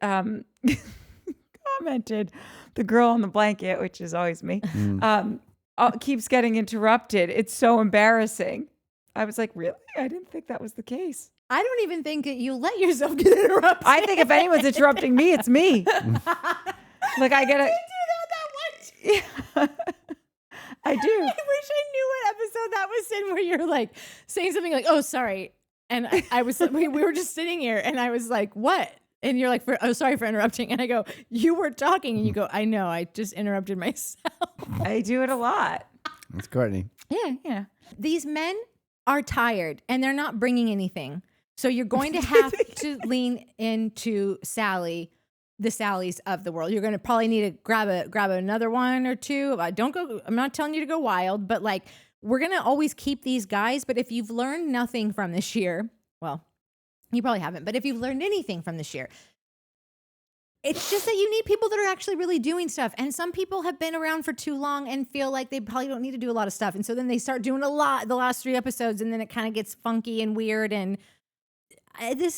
commented, the girl on the blanket, which is always me, keeps getting interrupted. It's so embarrassing. I was like, really? I didn't think that was the case. I don't even think that you let yourself get interrupted. I think if anyone's interrupting me, it's me. Like I get a. You do that one. I do. I wish I knew what episode that was in where you're like saying something like, "Oh, sorry," and I was we were just sitting here, and I was like, "What?" And you're like, "Oh, sorry for interrupting," and I go, "You were talking," and you go, "I know, I just interrupted myself." I do it a lot. It's Courtney. Yeah. These men are tired, and they're not bringing anything, so you're going to have to lean into Sally. The Sallys of the world. You're going to probably need to grab another one or two. I'm not telling you to go wild, but like we're going to always keep these guys. But if you've learned nothing from this year, well, you probably haven't, but if you've learned anything from this year, it's just that you need people that are actually really doing stuff. And some people have been around for too long and feel like they probably don't need to do a lot of stuff. And so then they start doing a lot the last 3 episodes, and then it kind of gets funky and weird, and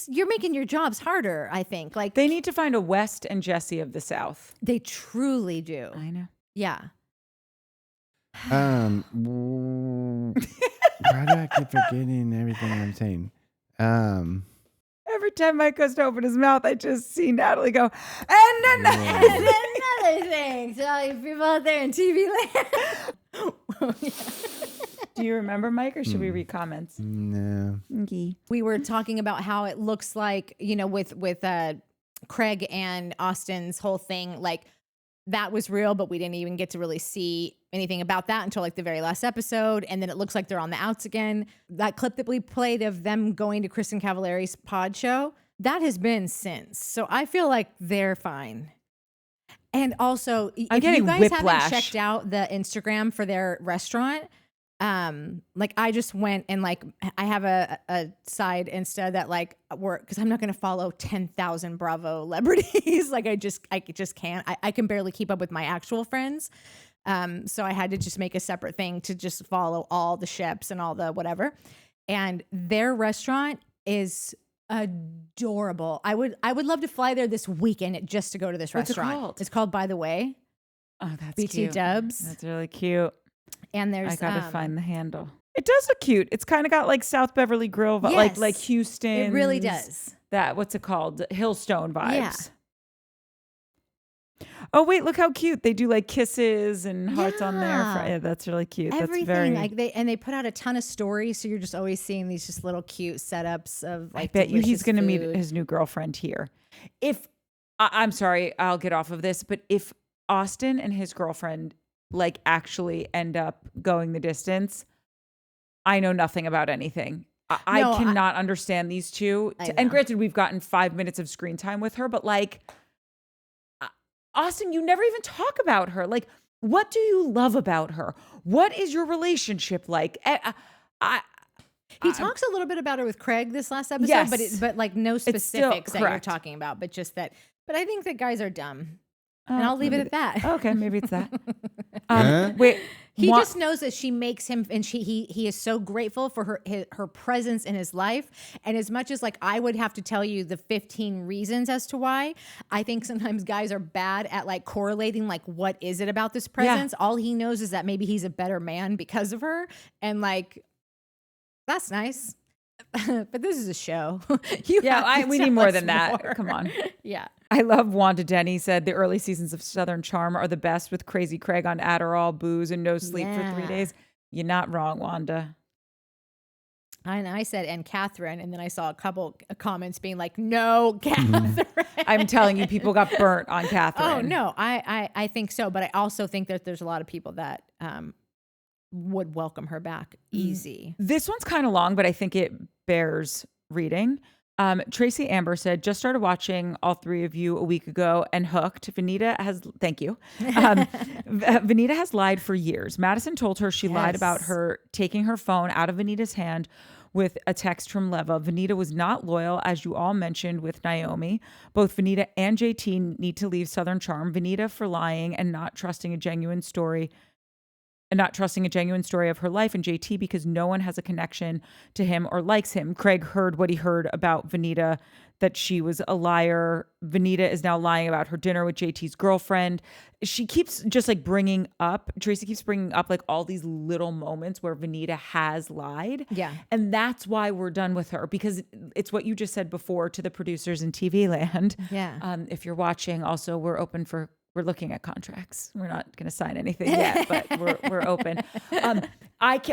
you're making your jobs harder, I think. Like They need to find a West and Jesse of the South. they truly do. I know. Yeah. Why do I keep forgetting everything I'm saying? Every time Mike goes to open his mouth, I just see Natalie go, and then And another thing to all you people out there in TV land. Do you remember, Mike, or should we read comments? No. Okay. We were talking about how it looks like, you know, with Craig and Austin's whole thing, like that was real, but we didn't even get to really see anything about that until like the very last episode. And then it looks like they're on the outs again. That clip that we played of them going to Kristen Cavallari's pod show, that has been since. So I feel like they're fine. And also, if you guys whiplash. haven't checked out the Instagram for their restaurant, like I just went and like I have a side Insta that like work because I'm not going to follow 10,000 Bravo celebrities. Like I just can't. I can barely keep up with my actual friends. So I had to just make a separate thing to just follow all the Sheps and all the whatever. And their restaurant is adorable. I would love to fly there this weekend just to go to this What's it restaurant. called? It's called By the Way. Oh, that's BT cute. Dubs. That's really cute. And there's I gotta find the handle. It does look cute. It's kind of got like South Beverly Grill, Yes. like Houston. It really does. That what's it called? Hillstone vibes. Yeah. Oh wait, look how cute they do like kisses and hearts on there. Yeah. Yeah, that's really cute. Everything That's very. like they put out a ton of stories, so you're just always seeing these just little cute setups of like. I bet you he's delicious going to meet food. his new girlfriend here. If I'm sorry, I'll get off of this, but if Austin and his girlfriend like actually end up going the distance, I know nothing about anything. I No, cannot understand these two. I And know. granted, we've gotten 5 minutes of screen time with her, but like Austin, you never even talk about her. Like, what do you love about her? What is your relationship like? He talks a little bit about her with Craig this last episode, Yes. but like no still specifics that you're correct. talking about, but just that. But I think that guys are dumb, and Oh, I'll leave it maybe at that. Okay, maybe it's that. Huh? Wait, He Wa- just knows that she makes him, and he is so grateful for her presence in his life. And as much as like I would have to tell you the 15 reasons as to why, I think sometimes guys are bad at like correlating like what is it about this presence. All he knows is that maybe he's a better man because of her, and like that's nice. But this is a show. we need more than that. Come on. Yeah. I love Wanda Denny said the early seasons of Southern Charm are the best with Crazy Craig on Adderall, booze, and no sleep for 3 Yeah. days. You're not wrong, Wanda. And I said, and Catherine, and then I saw a couple comments being like, no, Catherine. I'm telling you, people got burnt on Catherine. Oh, no, I think so. But I also think that there's a lot of people that would welcome her back easy. This one's kind of long, but I think it bears reading. Tracy Amber said, just started watching all three of you a week ago and hooked. Thank you. Venita has lied for years. Madison told her she lied about her taking her phone out of Venita's hand with a text from Leva. Venita was not loyal, as you all mentioned with Naomi. Both Venita and JT need to leave Southern Charm. Venita for lying and not trusting a genuine story of her life, and JT because no one has a connection to him or likes him. Craig heard what he heard about Venita, that she was a liar. Venita is now lying about her dinner with JT's girlfriend. She keeps just like Tracy keeps bringing up like all these little moments where Venita has lied. Yeah. And that's why we're done with her, because it's what you just said before to the producers in TV land. Yeah. If you're watching, also, we're looking at contracts. We're not going to sign anything yet, but we're open.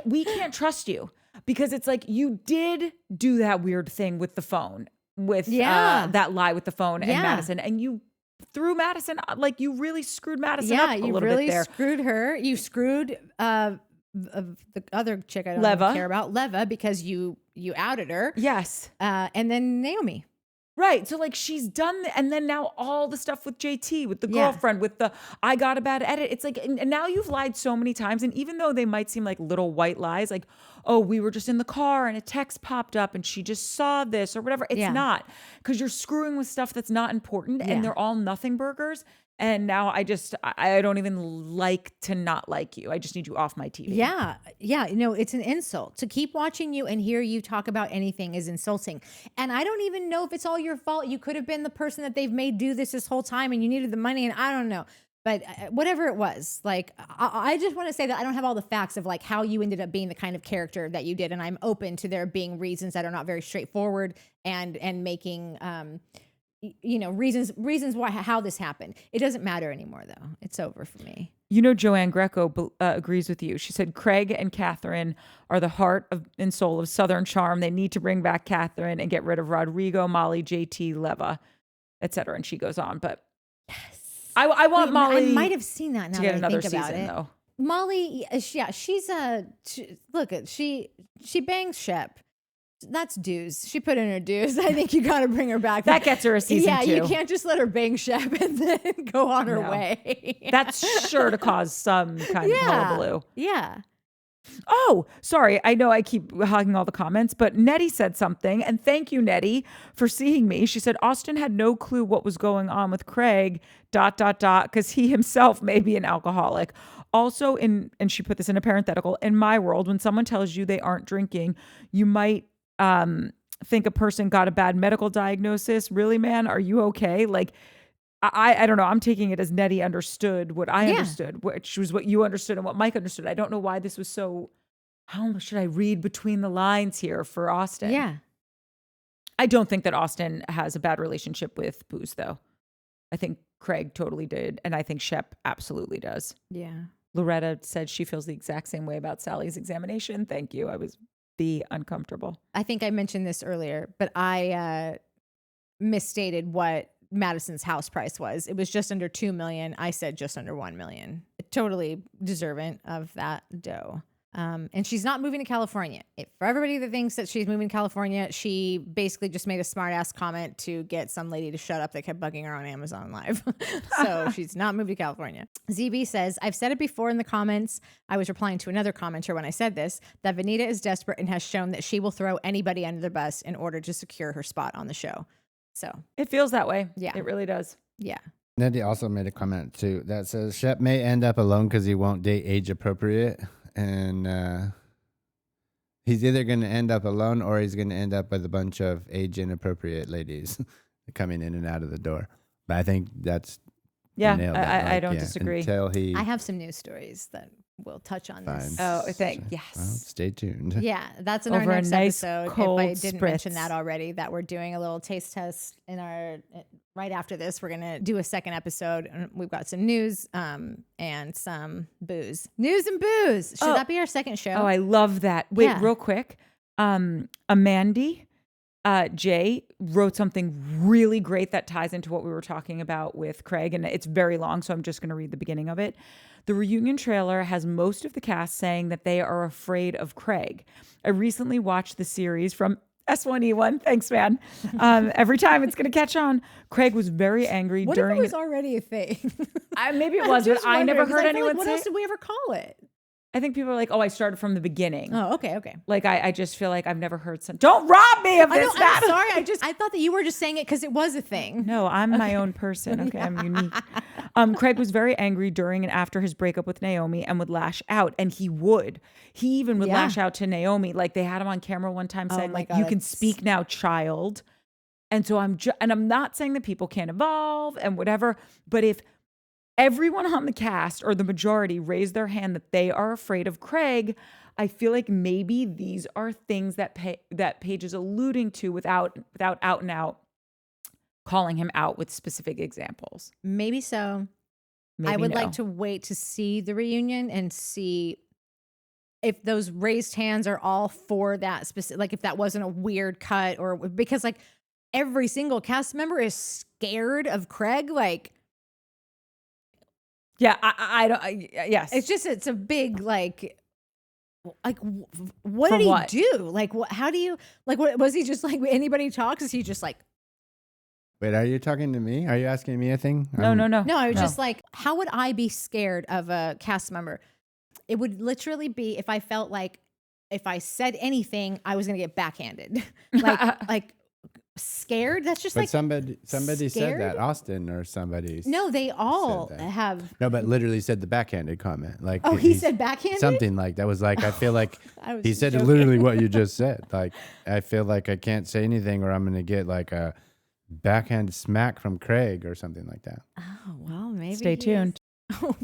We can't trust you because it's like you did do that weird thing with the phone, with that lie with the phone and Madison, and you threw Madison, like you really screwed Madison up a little bit there. Yeah, you really screwed her. You screwed the other chick I don't care about, Leva, because you outed her. Yes. And then Naomi. Right. So like she's done, and then now all the stuff with JT, with the girlfriend, with the, I got a bad edit. It's like, and now you've lied so many times. And even though they might seem like little white lies, like, oh, we were just in the car and a text popped up and she just saw this or whatever. It's not, because you're screwing with stuff that's not important and they're all nothing burgers. And now I don't even like to not like you. I just need you off my TV. Yeah. Yeah. No, it's an insult. To keep watching you and hear you talk about anything is insulting. And I don't even know if it's all your fault. You could have been the person that they've made do this whole time and you needed the money, and I don't know. But whatever it was, like, I just want to say that I don't have all the facts of like how you ended up being the kind of character that you did. And I'm open to there being reasons that are not very straightforward and making, reasons why, how this happened. It doesn't matter anymore, though. It's over for me. Joanne Greco agrees with you. She said, Craig and Catherine are the heart and soul of Southern Charm. They need to bring back Catherine and get rid of Rodrigo, Molly, JT, Leva, etc. And she goes on. But yes, I want Molly. I might have seen that now to get that another I think about season, it. though. Molly, she bangs Shep. That's dues. She put in her dues. I think you got to bring her back. That gets her a season 2. You can't just let her bang Shep and then go on her way. That's sure to cause some kind of hullabaloo. Yeah. Oh, sorry. I know I keep hogging all the comments, but Nettie said something. And thank you, Nettie, for seeing me. She said, Austin had no clue what was going on with Craig, ... because he himself may be an alcoholic. Also, and she put this in a parenthetical, in my world, when someone tells you they aren't drinking, you might think a person got a bad medical diagnosis. Really, man? Are you okay? Like, I don't know. I'm taking it as Nettie understood what I understood, which was what you understood and what Mike understood. I don't know why this was so, how should I read between the lines here for Austin? Yeah. I don't think that Austin has a bad relationship with booze, though. I think Craig totally did. And I think Shep absolutely does. Yeah. Loretta said she feels the exact same way about Sally's examination. Thank you. I was uncomfortable. I think I mentioned this earlier, but I misstated what Madison's house price was. It was just under $2 million. I said just under $1 million. Totally deserving of that dough. And she's not moving to California. For everybody that thinks that she's moving to California, she basically just made a smart ass comment to get some lady to shut up that kept bugging her on Amazon Live. So she's not moved to California. ZB says, I've said it before in the comments. I was replying to another commenter when I said this, that Venita is desperate and has shown that she will throw anybody under the bus in order to secure her spot on the show. So it feels that way. Yeah. It really does. Yeah. Nettie also made a comment too that says Shep may end up alone because he won't date age appropriate. And he's either going to end up alone or he's going to end up with a bunch of age inappropriate ladies coming in and out of the door. But I think that's nailed it. I don't disagree. Until he, I have some news stories that we'll touch on this. Oh, yes. Well, stay tuned. Yeah, that's in our Over a next nice episode. cold If I didn't mention spritz. that already, that we're doing a little taste test in our right after this. We're gonna do a second episode, and we've got some news and some booze. News and booze. Should that be our second show? Oh, I love that. Wait, Yeah. real quick. Amanda Jay wrote something really great that ties into what we were talking about with Craig, and it's very long, so I'm just going to read the beginning of it. The reunion trailer has most of the cast saying that they are afraid of Craig. I recently watched the series from S1E1. Thanks, man. Every time it's going to catch on. Craig was very angry What during. if it was already a thing? Maybe it was, but I never heard anyone what say. else did we ever call it? I think people are like, "Oh, I started from the beginning." Oh, okay. Like I just feel like I've never heard some. Don't rob me of this. I'm sorry. I thought that you were just saying it because it was a thing. No, I'm my own person. Okay, I'm unique. Craig was very angry during and after his breakup with Naomi and would lash out. And he even would lash out to Naomi. Like they had him on camera one time saying like, "You can speak now, child." And so I'm not saying that people can't evolve and whatever, but if everyone on the cast or the majority raised their hand that they are afraid of Craig, I feel like maybe these are things that Paige is alluding to without out and out calling him out with specific examples. Maybe so. Maybe I would no. like to wait to see the reunion and see if those raised hands are all for that specific, like if that wasn't a weird cut or because like every single cast member is scared of Craig. Like, yeah, I don't. Yes, it's a big like what For did what? he do? Like, how do you like? What was he just like? Anybody talks? Is he just like? Wait, are you talking to me? Are you asking me a thing? No. No, I was just like, how would I be scared of a cast member? It would literally be if I felt like if I said anything, I was gonna get backhanded. like scared. That's just But like somebody said scared? that. Austin or somebody. No, they all said that. have. No, but literally said the backhanded comment. Like He said backhanded. something like that. Was like I feel like I was he said joking. literally what you just said. Like I feel like I can't say anything or I'm gonna get like a backhand smack from Craig or something like that. Oh well, maybe. Stay tuned. Oh,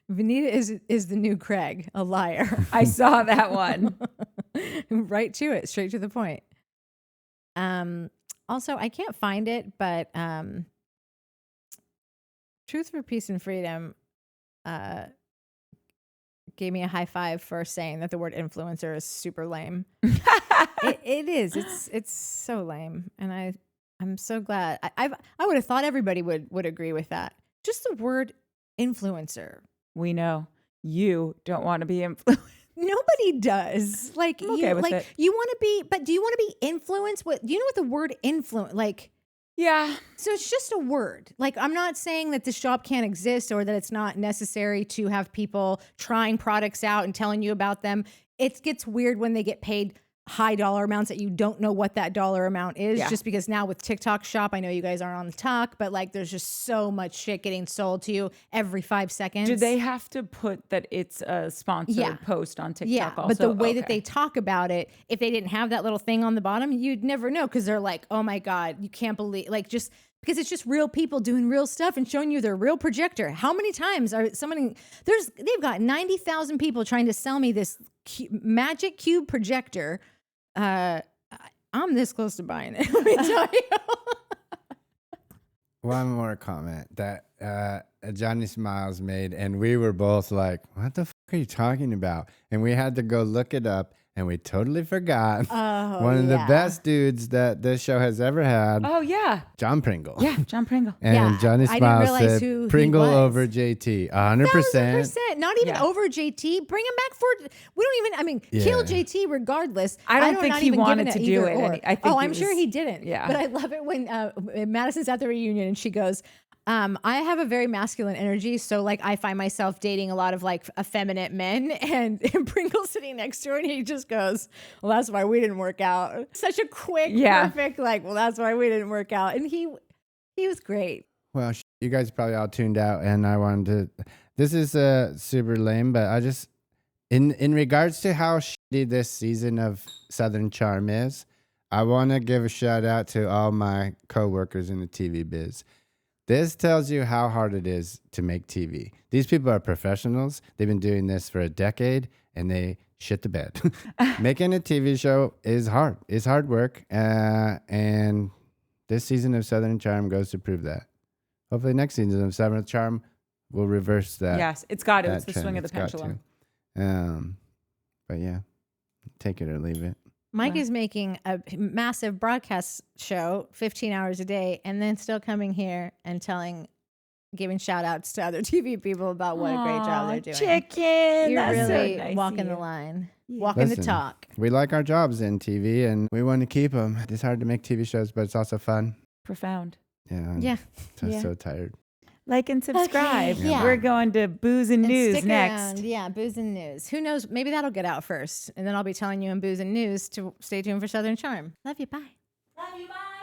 Venita is the new Craig, a liar. I saw that one. Right to it, straight to the point. Also, I can't find it, but Truth for Peace and Freedom gave me a high five for saying that the word influencer is super lame. It is. It's so lame, and I'm so glad. I would have thought everybody would agree with that. Just the word influencer. We know you don't want to be influenced. Nobody does. Like I'm okay with it. you want to be, but do you want to be influenced? Do you know what the word influence like? Yeah. So it's just a word. Like I'm not saying that this job can't exist or that it's not necessary to have people trying products out and telling you about them. It gets weird when they get paid high dollar amounts that you don't know what that dollar amount is. Yeah. Just because now with TikTok Shop, I know you guys aren't on the talk, but like there's just so much shit getting sold to you every 5 seconds. Do they have to put that it's a sponsored post on TikTok Yeah, also? but the way that they talk about it, if they didn't have that little thing on the bottom, you'd never know because they're like, oh my God, you can't believe, like just because it's just real people doing real stuff and showing you their real projector. How many times they've got 90,000 people trying to sell me this magic cube projector. I'm this close to buying it. Let me tell you. One more comment that Johnny Smiles made, and we were both like, what the fuck are you talking about? And we had to go look it up, and we totally forgot one of the best dudes that this show has ever had. Oh, yeah. John Pringle. Yeah, John Pringle. And Johnny I didn't Smiles realize said who he Pringle was. over JT. 100%. 1,000%. Not even over JT. Bring him back for. We don't even. Kill JT regardless. I don't think not he even wanted giving to do either it. or. I think I'm sure he didn't. Yeah. But I love it when Madison's at the reunion and she goes, I have a very masculine energy, so like I find myself dating a lot of like effeminate men, and Pringle's sitting next to her, and he just goes, "Well, that's why we didn't work out." Such a quick, perfect, like, "Well, that's why we didn't work out," and he was great. Well, you guys probably all tuned out, and I wanted to. This is super lame, but I just, in regards to how shitty this season of Southern Charm is, I want to give a shout out to all my coworkers in the TV biz. This tells you how hard it is to make TV. These people are professionals. They've been doing this for a decade, and they shit the bed. Making a TV show is hard. It's hard work, and this season of Southern Charm goes to prove that. Hopefully next season of Southern Charm will reverse that. Yes, it's got to. that It's the trend. swing of the It's got pendulum. to. But yeah, take it or leave it. Mike is making a massive broadcast show, 15 hours a day, and then still coming here and giving shout outs to other TV people about what a great job they're doing. Chicken. You're That's really so nice walking of the you. line, walking the Listen, talk. We like our jobs in TV and we want to keep them. It's hard to make TV shows, but it's also fun. Profound. Yeah. Yeah. I'm so tired. Like and subscribe. Okay, yeah. We're going to Booze and News stick next. around. Yeah, Booze and News. Who knows? Maybe that'll get out first. And then I'll be telling you in Booze and News to stay tuned for Southern Charm. Love you. Bye. Love you. Bye.